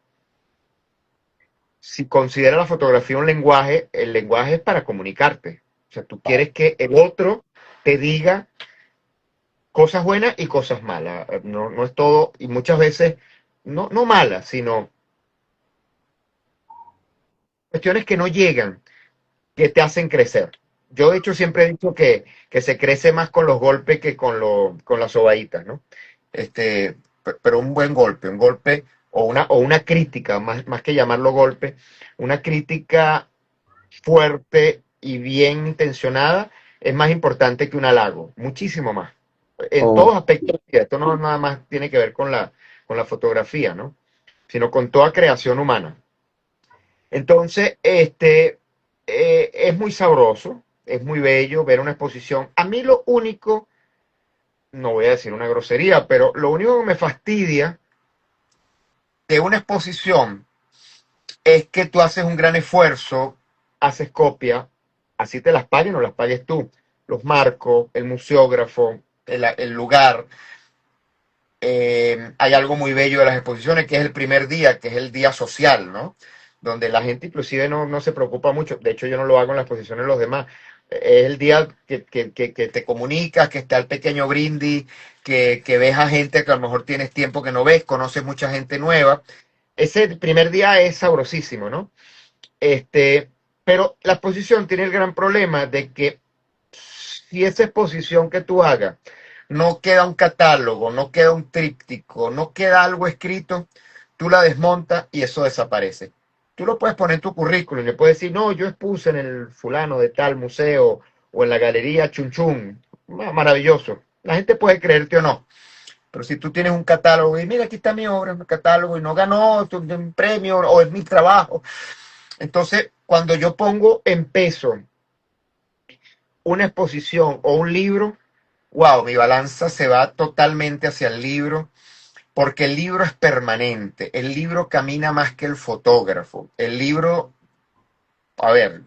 si considera la fotografía un lenguaje, el lenguaje es para comunicarte. O sea, tú quieres que el otro te diga cosas buenas y cosas malas. No, no es todo, y muchas veces, no malas, sino cuestiones que no llegan, que te hacen crecer. Yo, de hecho, siempre he dicho que se crece más con los golpes que con las sobaditas, ¿no? Pero un golpe o una crítica, más que llamarlo golpe, una crítica fuerte y bien intencionada es más importante que un halago, muchísimo más. En todos O, aspectos, esto no nada más tiene que ver con la fotografía, ¿no? Sino con toda creación humana. Entonces, es muy sabroso, es muy bello ver una exposición. A mí lo único, no voy a decir una grosería, pero lo único que me fastidia de una exposición es que tú haces un gran esfuerzo, haces copia, así te las paguen o las pagues tú. Los marcos, el museógrafo, el lugar. Hay algo muy bello de las exposiciones, que es el primer día, que es el día social, ¿no? Donde la gente inclusive no se preocupa mucho. De hecho, yo no lo hago en las exposiciones de los demás. Es el día que te comunicas, que está el pequeño brindis, que ves a gente que a lo mejor tienes tiempo que no ves, conoces mucha gente nueva. Ese primer día es sabrosísimo, ¿no? Este, pero la exposición tiene el gran problema de que si esa exposición que tú hagas no queda un catálogo, no queda un tríptico, no queda algo escrito, tú la desmontas y eso desaparece. Tú lo puedes poner en tu currículum, le puedes decir, no, yo expuse en el fulano de tal museo o en la galería Chunchun. Maravilloso. La gente puede creerte o no, Pero si tú tienes un catálogo y mira, aquí está mi obra, mi catálogo, y no ganó un premio o es mi trabajo. Entonces, cuando yo pongo en peso una exposición o un libro, wow, mi balanza se va totalmente hacia el libro, porque el libro es permanente, el libro camina más que el fotógrafo. El libro, a ver,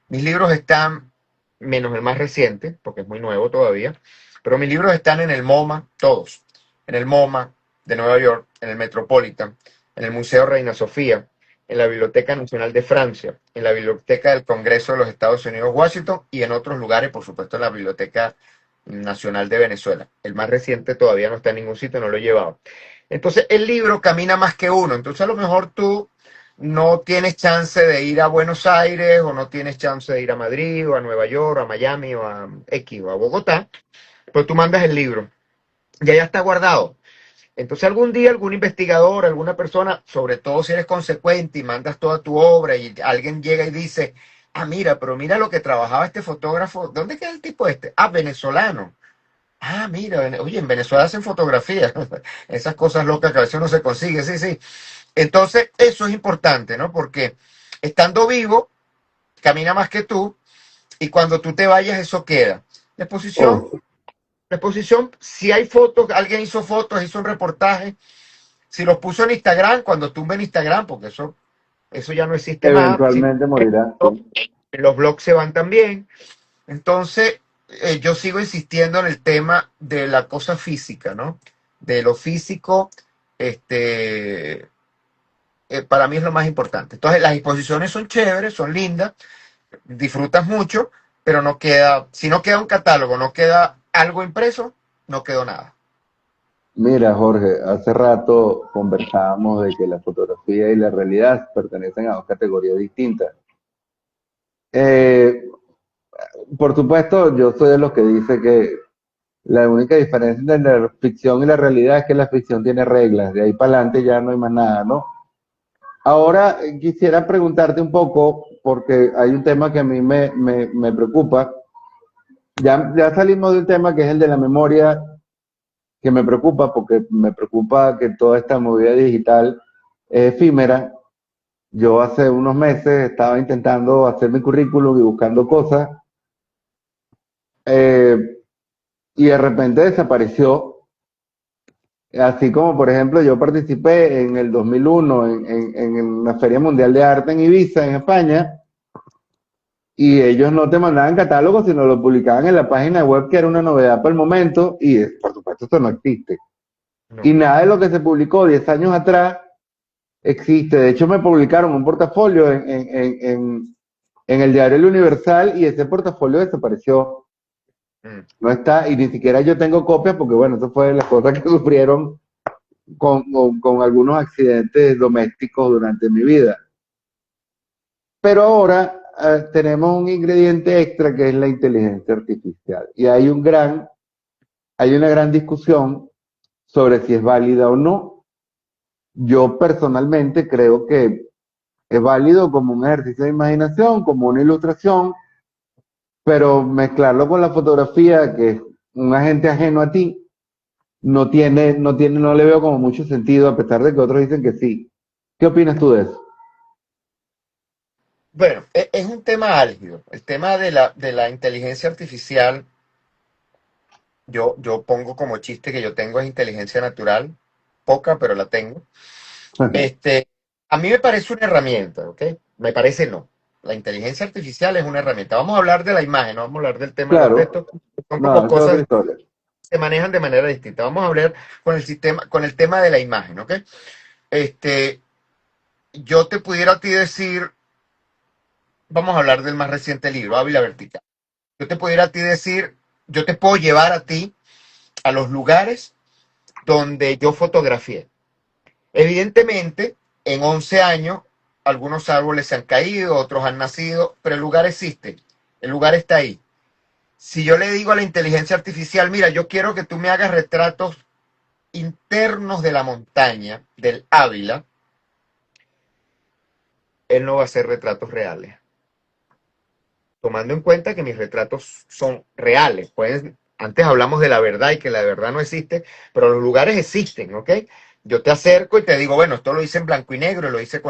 mis libros están, menos el más reciente, porque es muy nuevo todavía, pero mis libros están en el MoMA, todos. En el MoMA de Nueva York, en el Metropolitan, en el Museo Reina Sofía, en la Biblioteca Nacional de Francia, en la Biblioteca del Congreso de los Estados Unidos, Washington, y en otros lugares, por supuesto, en la Biblioteca Nacional de Venezuela. El más reciente todavía no está en ningún sitio, no lo he llevado. Entonces, el libro camina más que uno. Entonces, a lo mejor tú no tienes chance de ir a Buenos Aires o no tienes chance de ir a Madrid o a Nueva York o a Miami o a X o a Bogotá, pues tú mandas el libro, ya está guardado. Entonces algún día algún investigador, alguna persona, sobre todo si eres consecuente y mandas toda tu obra y alguien llega y dice, ah, mira, pero mira lo que trabajaba este fotógrafo, ¿dónde queda el tipo este? Ah, venezolano. Ah, mira, oye, en Venezuela hacen fotografía, esas cosas locas que a veces uno se consigue, sí, sí. Entonces, eso es importante, ¿no? Porque estando vivo, camina más que tú y cuando tú te vayas, eso queda. La exposición, Oh, la exposición, si hay fotos, alguien hizo fotos, hizo un reportaje, si los puso en Instagram, cuando tumbe en Instagram, porque eso ya no existe más, si eventualmente morirá, sí. los blogs se van también. Entonces, yo sigo insistiendo en el tema de la cosa física, ¿no? De lo físico, este, para mí es lo más importante. Entonces, las exposiciones son chéveres, son lindas, disfrutas mucho, pero no queda, si no queda un catálogo, no queda algo impreso, no quedó nada. Mira, Jorge, hace rato conversábamos de que la fotografía y la realidad pertenecen a dos categorías distintas. Eh, por supuesto, yo soy de los que dice que la única diferencia entre la ficción y la realidad es que la ficción tiene reglas, de ahí para adelante ya no hay más nada, ¿no? Ahora quisiera preguntarte un poco, porque hay un tema que a mí me preocupa. Ya salimos de un tema que es el de la memoria, que me preocupa, porque me preocupa que toda esta movida digital es efímera. Yo hace unos meses estaba intentando hacer mi currículum y buscando cosas, eh, y de repente desapareció. Así como, por ejemplo, yo participé en el 2001 en la Feria Mundial de Arte en Ibiza, en España, y ellos no te mandaban catálogos, sino lo publicaban en la página web, que era una novedad para el momento, y por supuesto esto no existe. Y No. nada de lo que se publicó 10 años atrás existe. De hecho, me publicaron un portafolio en el diario El Universal y ese portafolio desapareció. Mm. No está, y ni siquiera yo tengo copias, porque bueno, eso fue las cosas que sufrieron con algunos accidentes domésticos durante mi vida. Pero ahora tenemos un ingrediente extra que es la inteligencia artificial. Y hay una gran discusión sobre si es válida o no. Yo personalmente creo que es válido como un ejercicio de imaginación, como una ilustración, pero mezclarlo con la fotografía, que es un agente ajeno a ti, no le veo como mucho sentido, a pesar de que otros dicen que sí. ¿Qué opinas tú de eso? Bueno, es un tema álgido. El tema de la inteligencia artificial, yo pongo como chiste que yo tengo es inteligencia natural, poca, pero la tengo. Este, a mí me parece una herramienta, ¿ok? Me parece no. La inteligencia artificial es una herramienta. Vamos a hablar de la imagen, no vamos a hablar del tema de los Claro, textos. Son no, como esa es otra cosas historia. que se manejan de manera distinta. Vamos a hablar con el sistema, con el tema de la imagen, ¿ok? Este, yo te pudiera a ti decir, vamos a hablar del más reciente libro, Ávila Vertical. Yo te pudiera a ti decir, yo te puedo llevar a ti a los lugares donde yo fotografié. Evidentemente, en 11 años, algunos árboles se han caído, otros han nacido, pero el lugar existe, el lugar está ahí. Si yo le digo a la inteligencia artificial, mira, yo quiero que tú me hagas retratos internos de la montaña, del Ávila, él no va a hacer retratos reales. Tomando en cuenta que mis retratos son reales, pueden Antes hablamos de la verdad y que la verdad no existe, pero los lugares existen, ¿ok? Yo te acerco y te digo, bueno, esto lo hice en blanco y negro, lo hice que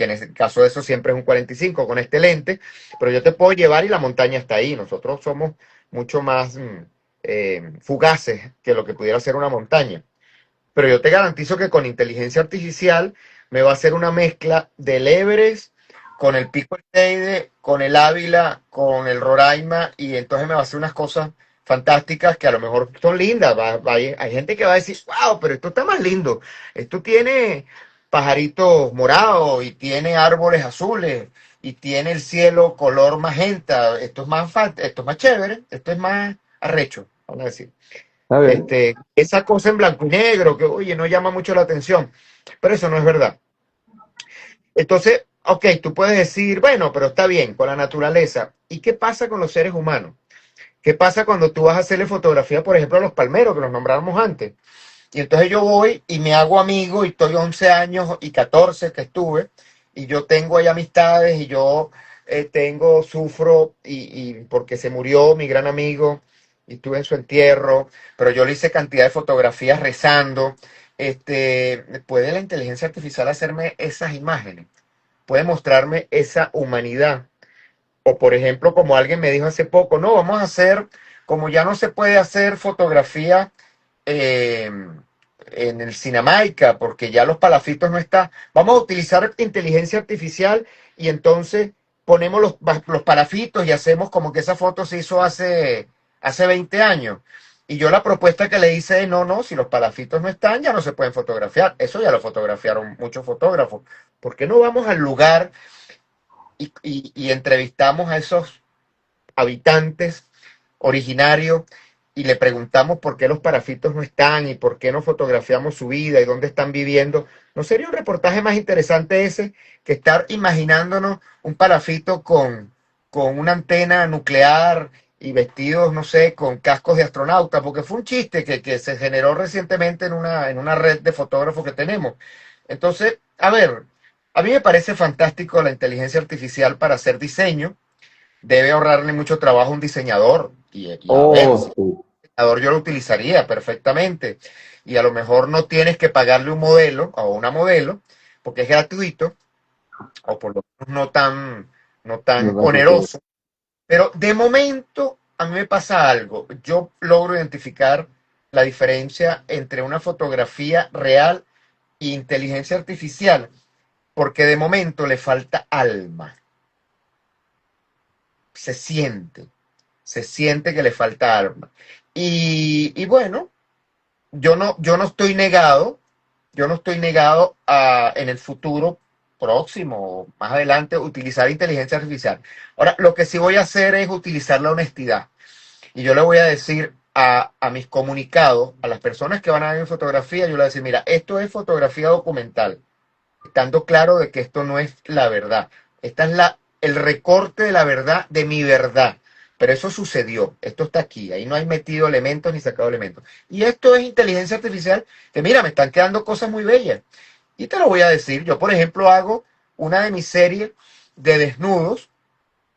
en este caso eso siempre es un 45, con este lente, pero yo te puedo llevar y la montaña está ahí. Nosotros somos mucho más fugaces que lo que pudiera ser una montaña. Pero yo te garantizo que con inteligencia artificial me va a hacer una mezcla del Everest con el Pico del Teide, con el Ávila, con el Roraima, y entonces me va a hacer unas cosas fantásticas que a lo mejor son lindas. Hay gente que va a decir, wow, pero esto está más lindo. Esto tiene pajaritos morados y tiene árboles azules y tiene el cielo color magenta. Esto es más chévere, esto es más arrecho, vamos a decir. Está bien. Esa cosa en blanco y negro que, oye, no llama mucho la atención, pero eso no es verdad. Entonces, ok, tú puedes decir, bueno, pero está bien, con la naturaleza. ¿Y qué pasa con los seres humanos? ¿Qué pasa cuando tú vas a hacerle fotografía, por ejemplo, a los palmeros, que los nombrábamos antes? Y entonces yo voy y me hago amigo y estoy 11 años y 14 que estuve, y yo tengo ahí amistades y yo sufro y porque se murió mi gran amigo y estuve en su entierro, pero yo le hice cantidad de fotografías rezando. ¿Puede la inteligencia artificial hacerme esas imágenes? ¿Puede mostrarme esa humanidad? O por ejemplo, como alguien me dijo hace poco, no, vamos a hacer, como ya no se puede hacer fotografía eh, en el Cinemaica, porque ya los palafitos no están, vamos a utilizar inteligencia artificial y entonces ponemos los palafitos y hacemos como que esa foto se hizo hace 20 años. Y yo la propuesta que le hice es, no, no, si los palafitos no están, ya no se pueden fotografiar. Eso ya lo fotografiaron muchos fotógrafos. ¿Por qué no vamos al lugar y entrevistamos a esos habitantes originarios y le preguntamos por qué los parafitos no están y por qué no fotografiamos su vida y dónde están viviendo? ¿No sería un reportaje más interesante ese que estar imaginándonos un parafito con una antena nuclear y vestidos, no sé, con cascos de astronauta? Porque fue un chiste que se generó recientemente en una red de fotógrafos que tenemos. Entonces, a ver, a mí me parece fantástico la inteligencia artificial para hacer diseño. Debe ahorrarle mucho trabajo a un diseñador. Y a ver, si Oh, sí. yo lo utilizaría perfectamente. Y a lo mejor no tienes que pagarle un modelo o una modelo, porque es gratuito, o por lo menos no No tan tan costoso. oneroso. Pero de momento a mí me pasa algo. Yo logro identificar la diferencia entre una fotografía real e inteligencia artificial, porque de momento le falta alma. Se siente. Se siente que le falta alma. Y bueno, yo no estoy negado, yo no estoy negado a en el futuro próximo, más adelante, utilizar inteligencia artificial. Ahora, lo que sí voy a hacer es utilizar la honestidad. Y yo le voy a decir a mis comunicados, a las personas que van a ver mi fotografía, yo le voy a decir, mira, esto es fotografía documental, estando claro de que esto no es la verdad. Esta es el recorte de la verdad de mi verdad. Pero eso sucedió, esto está aquí, ahí no hay metido elementos ni sacado elementos. Y esto es inteligencia artificial, que mira, me están quedando cosas muy bellas. Y te lo voy a decir, yo por ejemplo hago una de mis series de desnudos,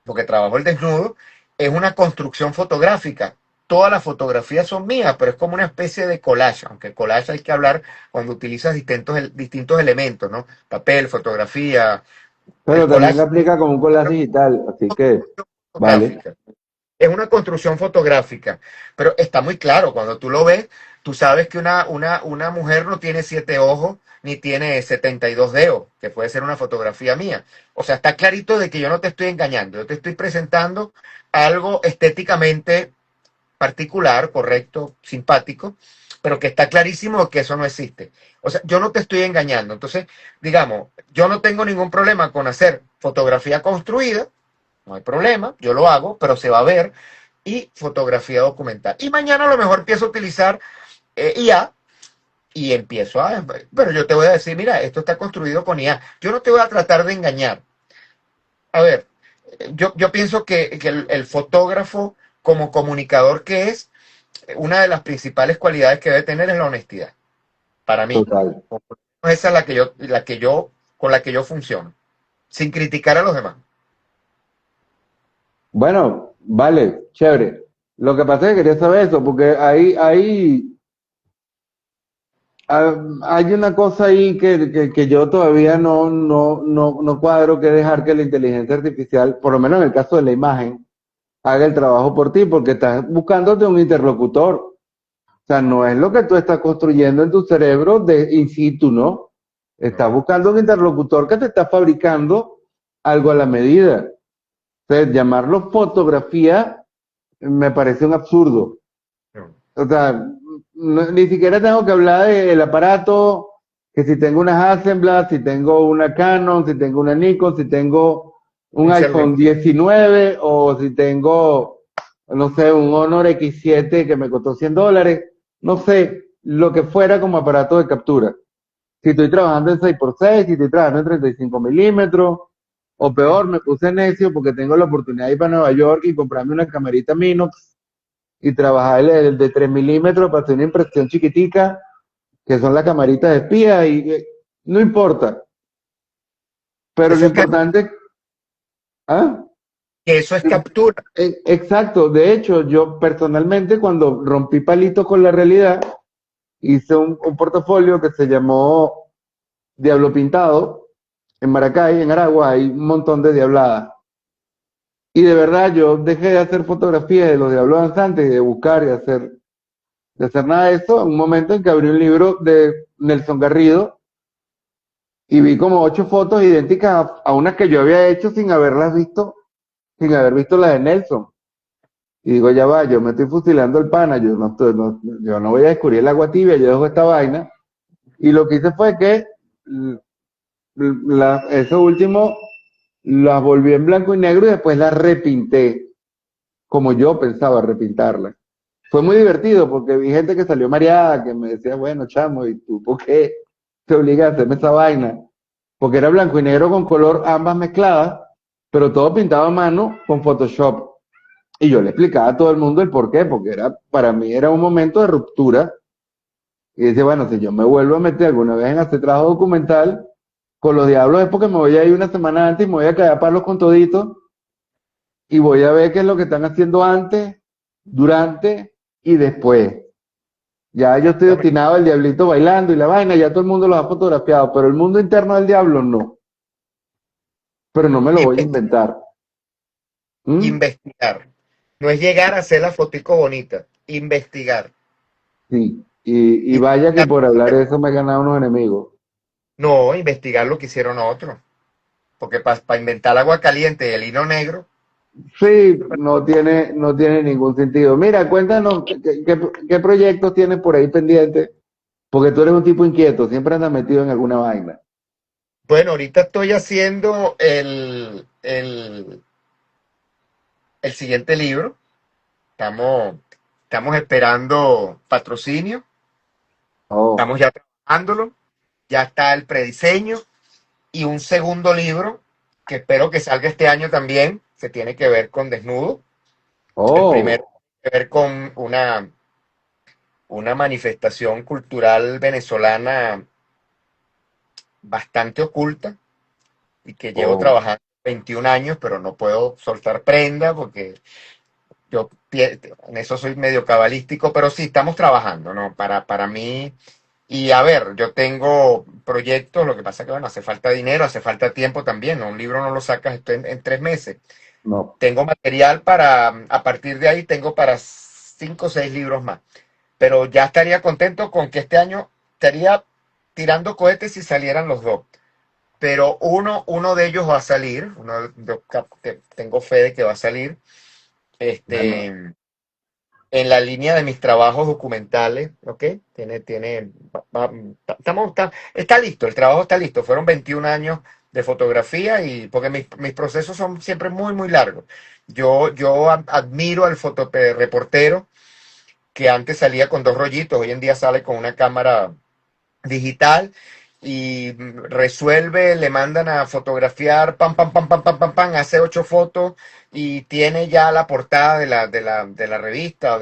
porque trabajo el desnudo, es una construcción fotográfica. Todas las fotografías son mías, pero es como una especie de collage, aunque collage hay que hablar cuando utilizas distintos elementos, ¿no? Papel, fotografía, el Pero también le collage aplica como un collage digital, así que, vale. fotográfica. Es una construcción fotográfica, pero está muy claro, cuando tú lo ves, tú sabes que una mujer no tiene 7 ojos ni tiene 72 dedos, que puede ser una fotografía mía. O sea, está clarito de que yo no te estoy engañando, yo te estoy presentando algo estéticamente particular, correcto, simpático, pero que está clarísimo que eso no existe. O sea, yo no te estoy engañando. Entonces, digamos, yo no tengo ningún problema con hacer fotografía construida, no hay problema, yo lo hago, pero se va a ver, y fotografía documental. Y mañana a lo mejor empiezo a utilizar IA y empiezo a... Pero yo te voy a decir, mira, esto está construido con IA. Yo no te voy a tratar de engañar. A ver, yo pienso que el fotógrafo como comunicador que es, una de las principales cualidades que debe tener es la honestidad, para mí. Total. Esa es con la que yo funciono, sin criticar a los demás. Bueno, Vale, chévere. Lo que pasa es que quería saber eso, porque hay una cosa ahí que yo todavía no cuadro, que dejar que la inteligencia artificial, por lo menos en el caso de la imagen, haga el trabajo por ti, porque estás buscándote un interlocutor. O sea, no es lo que tú estás construyendo en tu cerebro de in situ, ¿no? Estás No, buscando un interlocutor que te está fabricando algo a la medida. Entonces, llamarlo fotografía me parece un absurdo. no. O sea, ni siquiera tengo que hablar del aparato, que si tengo una Hasselblad, si tengo una Canon, si tengo una Nikon, si tengo un Un celular. iPhone 19 o si tengo, no sé, un Honor X7 que me costó $100, no sé, lo que fuera como aparato de captura. Si estoy trabajando en 6x6, si estoy trabajando en 35 milímetros, o peor, me puse necio porque tengo la oportunidad de ir para Nueva York y comprarme una camarita Minox y trabajar el de 3 milímetros para hacer una impresión chiquitica, que son las camaritas de espía, y no importa. Pero lo Eso es que importante, ¿ah? eso es captura. Exacto, de hecho, yo personalmente cuando rompí palito con la realidad, hice un portafolio que se llamó Diablo Pintado. En Maracay, en Aragua, hay un montón de diabladas. Y de verdad yo dejé de hacer fotografías de los diablos danzantes y de buscar de hacer nada de eso, en un momento en que abrí un libro de Nelson Garrido y vi como 8 fotos idénticas a unas que yo había hecho sin haberlas visto, sin haber visto las de Nelson. Y digo, ya va, yo me estoy fusilando el pana, yo no voy a descubrir el agua tibia, yo dejo esta vaina. Y lo que hice fue que eso último las volví en blanco y negro y después las repinté como yo pensaba repintarlas. Fue muy divertido porque vi gente que salió mareada, que me decía, bueno, chamo, ¿y tú por qué te obligas a hacerme esa vaina? Porque era blanco y negro con color, ambas mezcladas, pero todo pintado a mano con Photoshop. Y yo le explicaba a todo el mundo el por qué, porque para mí era un momento de ruptura. Y dice, bueno, si yo me vuelvo a meter alguna vez en hacer trabajo documental, con los diablos es porque me voy a ir una semana antes y me voy a caer a palos con toditos y voy a ver qué es lo que están haciendo antes, durante y después. Ya yo estoy No me- destinado al diablito bailando y la vaina, ya todo el mundo lo ha fotografiado, pero el mundo interno del diablo no. Pero no me lo voy a inve- inventar. ¿Mm? Investigar. No es llegar a hacer la fotico bonita. Investigar. Sí. Y vaya que Investigar. por hablar de eso me he ganado unos enemigos. No, investigar lo que hicieron otros. Porque para inventar el agua caliente y el hilo negro, Sí, no tiene ningún sentido. Mira, cuéntanos qué proyectos tienes por ahí pendientes, porque tú eres un tipo inquieto, siempre andas metido en alguna vaina. bueno, ahorita estoy haciendo el siguiente libro. Estamos, estamos esperando patrocinio. Oh, Estamos ya trabajándolo. Ya está el prediseño y un segundo libro que espero que salga este año también, que tiene que ver con desnudo. El primero oh, tiene que ver con una manifestación cultural venezolana bastante oculta y que llevo oh. trabajando 21 años, pero no puedo soltar prenda porque en eso soy medio cabalístico, pero sí estamos trabajando, ¿no? Para mí, y a ver, yo tengo proyectos, lo que pasa que, bueno, hace falta dinero, hace falta tiempo también, ¿no? Un libro no lo sacas esto en 3 meses. No. Tengo material a partir de ahí tengo para 5 o 6 libros más, pero ya estaría contento con que este año estaría tirando cohetes si salieran los dos. Pero uno de ellos va a salir, tengo fe de que va a salir, Bueno, este, en la línea de mis trabajos documentales, ¿ok? Está listo, el trabajo está listo. Fueron 21 años de fotografía y porque mis procesos son siempre muy, muy largos. Yo admiro al fotoreportero que antes salía con 2 rollitos, hoy en día sale con una cámara digital y resuelve, le mandan a fotografiar, pam, pam, pam, pam, pam, pam, pam, hace 8 fotos y tiene ya la portada de la revista o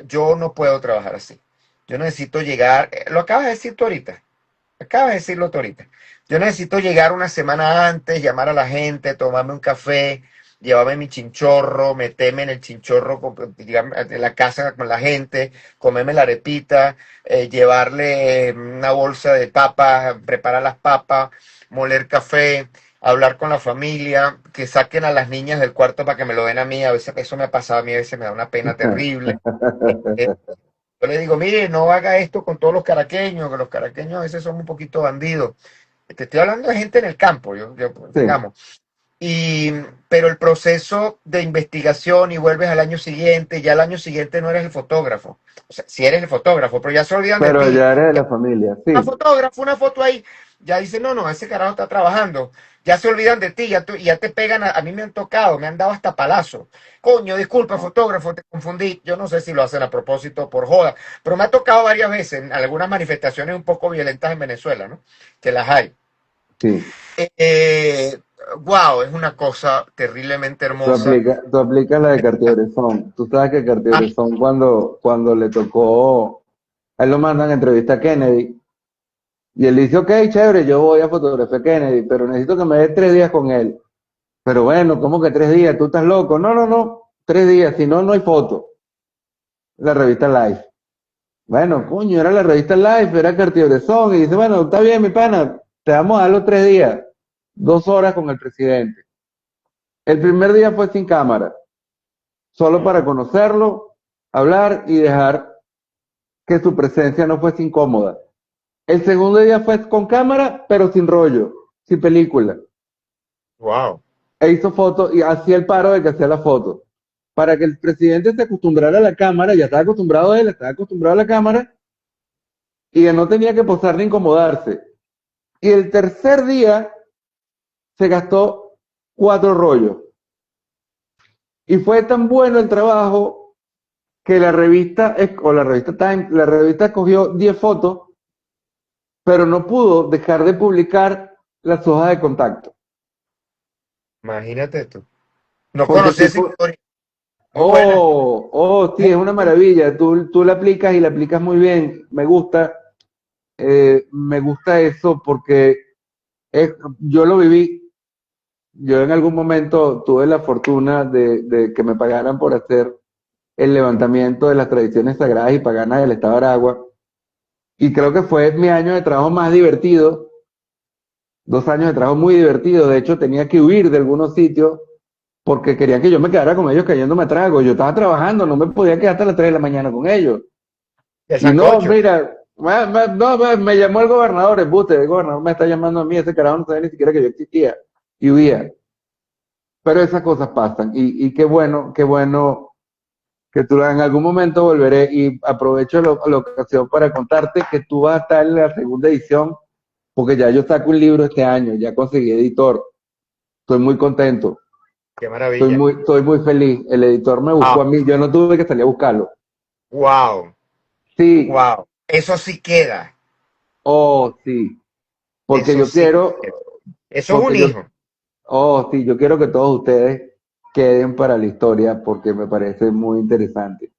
Yo no puedo trabajar así. Yo necesito llegar, lo acabas de decir tú ahorita, acabas de decirlo tú ahorita. Yo necesito llegar una semana antes, llamar a la gente, tomarme un café llevarme mi chinchorro, meterme en el chinchorro, digamos, en la casa con la gente, comerme la arepita, llevarle una bolsa de papas, preparar las papas, moler café, hablar con la familia, que saquen a las niñas del cuarto para que me lo den a mí. A veces eso me ha pasado a mí, a veces me da una pena terrible. Eh, yo le digo, mire, no haga esto con todos los caraqueños, que los caraqueños a veces son un poquito bandidos. Te estoy hablando de gente en el campo, Sí, digamos. Y, pero el proceso de investigación y vuelves al año siguiente, ya el año siguiente no eres el fotógrafo. O sea, si eres el fotógrafo, pero ya se olvidan de pero ti. ya eres de la familia, Una sí. fotógrafo, una foto ahí, ya dicen, no, no, ese carajo está trabajando. Ya se olvidan de ti, ya te pegan, a mí me han tocado, me han dado hasta palazo. Coño, disculpa, fotógrafo, te confundí. Yo no sé si lo hacen a propósito o por joda, pero me ha tocado varias veces en algunas manifestaciones un poco violentas en Venezuela, ¿no? Que las hay. Sí, Eh, wow, es una cosa terriblemente hermosa. tú aplicas la de Cartier-Bresson. Tú sabes que Ah, Cartier-Bresson cuando le tocó, a él lo mandan a entrevista a Kennedy, y él dice, ok, chévere, yo voy a fotografiar a Kennedy, pero necesito que me dé 3 días con él. Pero bueno, ¿cómo que 3 días? ¿Tú estás loco? No, no, no, 3 días, si no, no hay foto. La revista Life. Bueno, coño, era la revista Life, era Cartier-Bresson, y dice, bueno, está bien, mi pana, te vamos a dar los 3 días, 2 horas con el presidente. El primer día fue sin cámara, solo para conocerlo, hablar y dejar que su presencia no fuese incómoda. El segundo día fue con cámara, pero sin rollo, sin película. wow. E hizo fotos y hacía el paro de que hacía la foto. Para que el presidente se acostumbrara a la cámara, ya estaba acostumbrado a él, estaba acostumbrado a la cámara, y que no tenía que posar ni incomodarse. Y el tercer día se gastó 4 rollos. Y fue tan bueno el trabajo que la revista Time, la revista cogió 10 fotos, pero no pudo dejar de publicar las hojas de contacto. Imagínate tú. No Porque el conocí esa tipo, historia. Muy buena. sí, es una maravilla. Tú la aplicas y la aplicas muy bien. Me gusta eso porque yo lo viví. Yo en algún momento tuve la fortuna de que me pagaran por hacer el levantamiento de las tradiciones sagradas y paganas del estado de Aragua. Y creo que fue mi año de trabajo más divertido, 2 años de trabajo muy divertido. De hecho, tenía que huir de algunos sitios porque querían que yo me quedara con ellos cayéndome a trago. Yo estaba trabajando, no me podía quedar hasta las 3 de la mañana con ellos. El Y no, sancocho. mira, no, me llamó el gobernador, el gobernador me está llamando a mí, ese carajo no sabía ni siquiera que yo existía. Y huía. Pero esas cosas pasan. Y qué bueno que tú en algún momento volveré y aprovecho la ocasión para contarte que tú vas a estar en la segunda edición, porque ya yo saco un libro este año, ya conseguí editor, estoy muy contento, Qué maravilla. estoy muy feliz. El editor me buscó Wow. a mí, yo no tuve que salir a buscarlo. Wow. Sí, Wow. Eso sí queda. oh, sí, porque Eso yo sí quiero, queda. Eso es un porque yo, hijo. oh, sí, yo quiero que todos ustedes queden para la historia porque me parece muy interesante.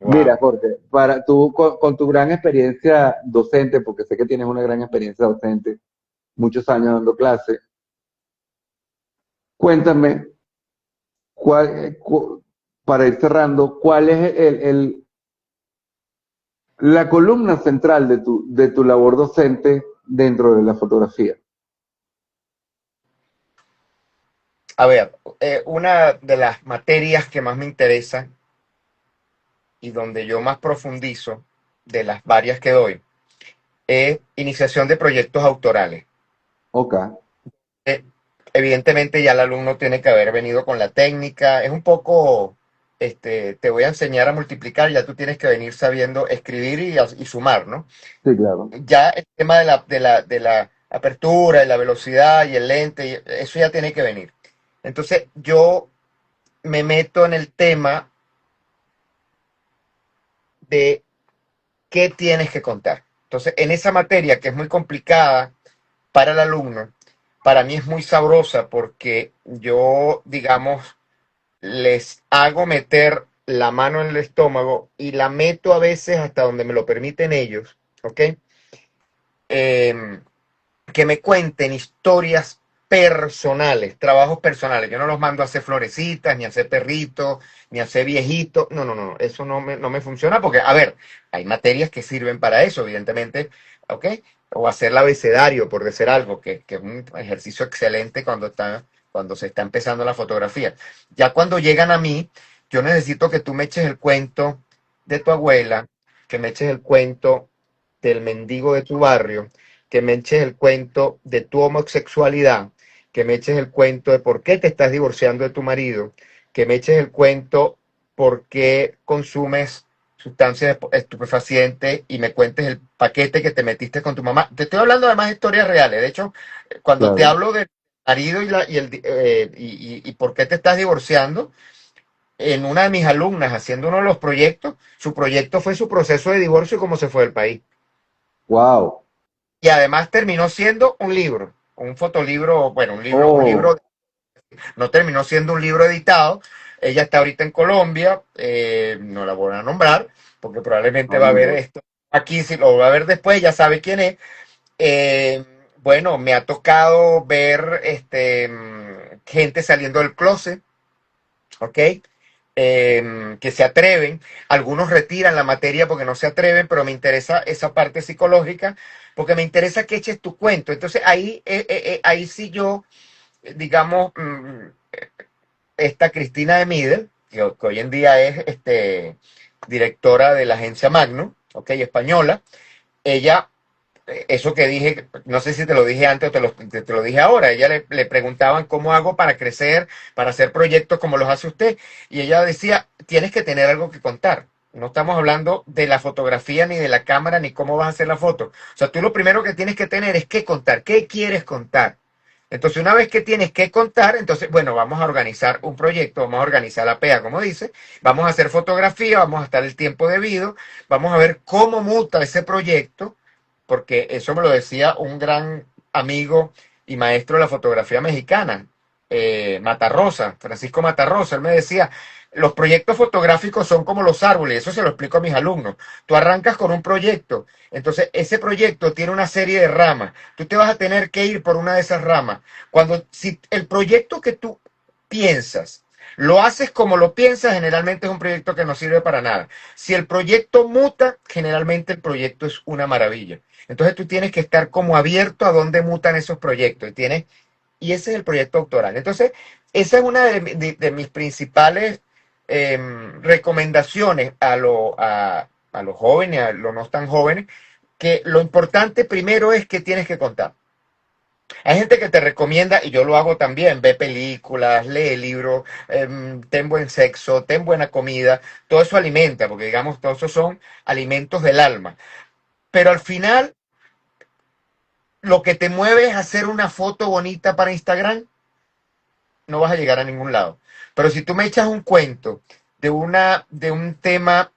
Mira, Wow. Jorge, para tú con tu gran experiencia docente, porque sé que tienes una gran experiencia docente, muchos años dando clases, cuéntame, para ir cerrando, ¿cuál es la columna central de tu labor docente dentro de la fotografía? A ver, una de las materias que más me interesa y donde yo más profundizo de las varias que doy es iniciación de proyectos autorales. Ok, Eh, Evidentemente ya el alumno tiene que haber venido con la técnica, es un poco, te voy a enseñar a multiplicar, ya tú tienes que venir sabiendo escribir y sumar, ¿no? sí, claro. Ya el tema de la apertura y la velocidad y el lente, eso ya tiene que venir. Entonces yo me meto en el tema de qué tienes que contar. Entonces, en esa materia que es muy complicada para el alumno, para mí es muy sabrosa porque yo, digamos, les hago meter la mano en el estómago y la meto a veces hasta donde me lo permiten ellos, ¿ok? Eh, que me cuenten historias trabajos personales. Yo no los mando a hacer florecitas, ni a hacer perritos, ni a hacer viejitos. No, no, no, eso no me funciona porque, a ver, hay materias que sirven para eso, evidentemente, ¿ok? O hacer el abecedario, por decir algo, que es un ejercicio excelente cuando se está empezando la fotografía. Ya cuando llegan a mí, yo necesito que tú me eches el cuento de tu abuela, que me eches el cuento del mendigo de tu barrio, que me eches el cuento de tu homosexualidad, que me eches el cuento de por qué te estás divorciando de tu marido, que me eches el cuento por qué consumes sustancias estupefacientes y me cuentes el paquete que te metiste con tu mamá. Te estoy hablando además de historias reales. De hecho, cuando te Claro. hablo del marido y por qué te estás divorciando, en una de mis alumnas haciendo uno de los proyectos, su proyecto fue su proceso de divorcio y cómo se fue del país. Wow. Y además terminó siendo un libro, un fotolibro, bueno, un libro, Oh, no terminó siendo un libro editado. Ella está ahorita en Colombia, no la voy a nombrar, porque probablemente no, va a no ver importa. esto aquí, si lo va a ver después, ya sabe quién es. Bueno, me ha tocado ver gente saliendo del closet, ¿ok? Que se atreven, algunos retiran la materia porque no se atreven, pero me interesa esa parte psicológica, porque me interesa que eches tu cuento. Entonces ahí sí yo, digamos, esta Cristina de Midel, que hoy en día es directora de la agencia Magnum, ok, española, ella eso que dije, no sé si te lo dije antes o te lo dije ahora, ella le preguntaban cómo hago para crecer, para hacer proyectos como los hace usted, y ella decía, tienes que tener algo que contar. No estamos hablando de la fotografía, ni de la cámara, ni cómo vas a hacer la foto. O sea, tú lo primero que tienes que tener es qué contar, qué quieres contar. Entonces, una vez que tienes que contar, entonces, bueno, vamos a organizar un proyecto, vamos a organizar la PEA, como dice, vamos a hacer fotografía, vamos a estar el tiempo debido, vamos a ver cómo muta ese proyecto, porque eso me lo decía un gran amigo y maestro de la fotografía mexicana, Matarrosa, Francisco Matarrosa. Él me decía, los proyectos fotográficos son como los árboles, eso se lo explico a mis alumnos. Tú arrancas con un proyecto, entonces ese proyecto tiene una serie de ramas, tú te vas a tener que ir por una de esas ramas. Si el proyecto que tú piensas lo haces como lo piensas, generalmente es un proyecto que no sirve para nada. Si el proyecto muta, generalmente el proyecto es una maravilla. Entonces tú tienes que estar como abierto a dónde mutan esos proyectos y ese es el proyecto doctoral. Entonces, esa es una de mis principales recomendaciones a los jóvenes, a los no tan jóvenes, que lo importante primero es que tienes que contar. Hay gente que te recomienda, y yo lo hago también, ve películas, lee libros, ten buen sexo, ten buena comida, todo eso alimenta, porque digamos, todos esos son alimentos del alma. Pero al final, lo que te mueve es hacer una foto bonita para Instagram, no vas a llegar a ningún lado. Pero si tú me echas un cuento de un tema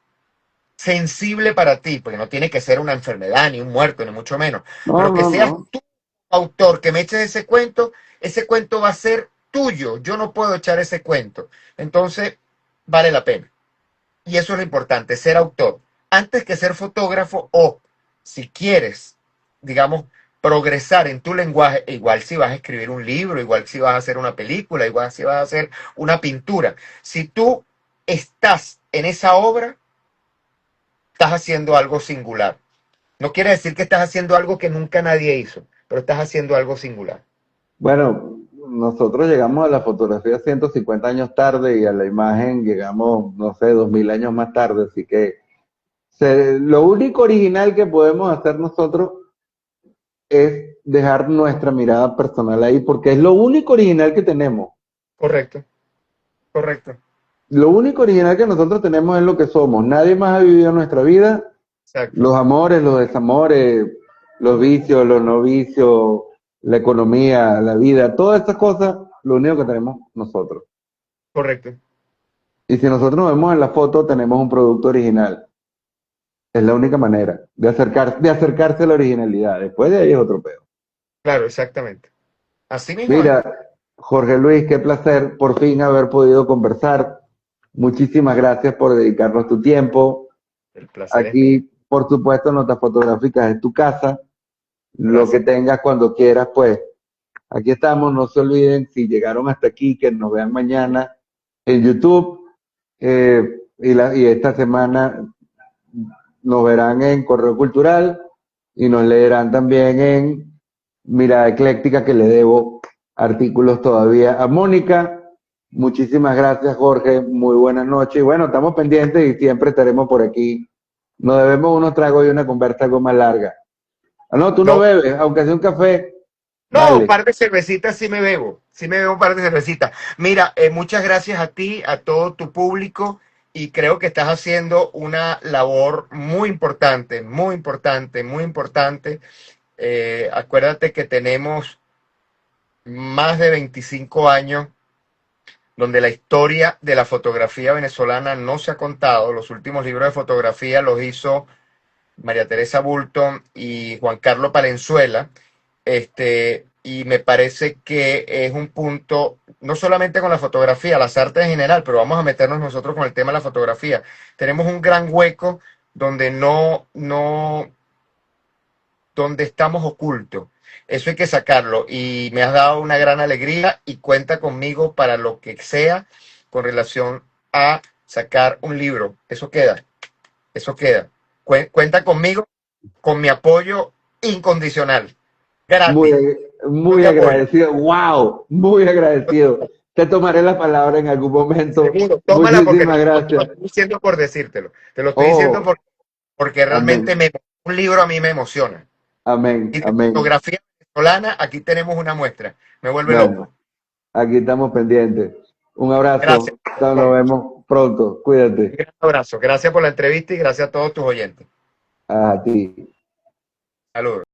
sensible para ti, porque no tiene que ser una enfermedad, ni un muerto, ni mucho menos, No, pero que no, seas no. tú, autor, que me eches ese cuento va a ser tuyo. Yo no puedo echar ese cuento. Entonces, vale la pena. Y eso es lo importante, ser autor. Antes que ser fotógrafo o, si quieres, digamos, progresar en tu lenguaje, igual si vas a escribir un libro, igual si vas a hacer una película, igual si vas a hacer una pintura. Si tú estás en esa obra, estás haciendo algo singular. No quiere decir que estás haciendo algo que nunca nadie hizo, pero estás haciendo algo singular. Bueno, nosotros llegamos a la fotografía 150 años tarde y a la imagen llegamos, no sé, 2000 años más tarde. Así que lo único original que podemos hacer nosotros es dejar nuestra mirada personal ahí, porque es lo único original que tenemos. Correcto, correcto. Lo único original que nosotros tenemos es lo que somos. Nadie más ha vivido nuestra vida, Exacto, los amores, los desamores, los vicios, los no vicios, la economía, la vida, todas estas cosas, lo único que tenemos nosotros. correcto. Y si nosotros nos vemos en la foto, tenemos un producto original. Es la única manera de acercarse a la originalidad. Después de ahí es otro pedo. Claro, exactamente. Así mismo es. Mira, Jorge Luis, qué placer por fin haber podido conversar. Muchísimas gracias por dedicarnos tu tiempo. El placer es mío. Aquí, por supuesto, notas fotográficas de tu casa. Lo que Gracias. tengas cuando quieras, pues aquí estamos. No se olviden, si llegaron hasta aquí, que nos vean mañana en YouTube. Y esta semana nos verán en Correo Cultural y nos leerán también en Mirada Ecléctica, que le debo artículos todavía a Mónica. Muchísimas gracias, Jorge. Muy buenas noches. Y bueno, estamos pendientes y siempre estaremos por aquí. Nos debemos unos tragos y una conversa algo más larga. Ah, no, tú no No, bebes, aunque sea un café. no, un Dale. par de cervecitas sí me bebo un par de cervecitas. Mira, muchas gracias a ti, a todo tu público, y creo que estás haciendo una labor muy importante, muy importante, muy importante. Acuérdate que tenemos más de 25 años donde la historia de la fotografía venezolana no se ha contado. Los últimos libros de fotografía los hizo María Teresa Bulton y Juan Carlos Palenzuela. Y me parece que es un punto, no solamente con la fotografía, las artes en general, pero vamos a meternos nosotros con el tema de la fotografía. Tenemos un gran hueco donde donde estamos ocultos. Eso hay que sacarlo y me has dado una gran alegría y cuenta conmigo para lo que sea con relación a sacar un libro. Eso queda, eso queda. Cuenta conmigo con mi apoyo incondicional, Muy, gratis. Yo muy te apoyo. agradecido. Wow, muy agradecido. Te tomaré la palabra en algún momento. Seguro, tómala porque Muchísimas no te lo gracias. estoy diciendo por decírtelo. Te lo estoy diciendo Oh, porque realmente amén, un libro a mí me emociona. amén, Y de amén. fotografía venezolana, aquí tenemos una muestra. Me vuelve Bueno, loco. aquí estamos pendientes. Un Gracias. abrazo. Nos vemos pronto. Un Cuídate. gran abrazo. Gracias por la entrevista y gracias a todos tus oyentes. A ti. Saludos.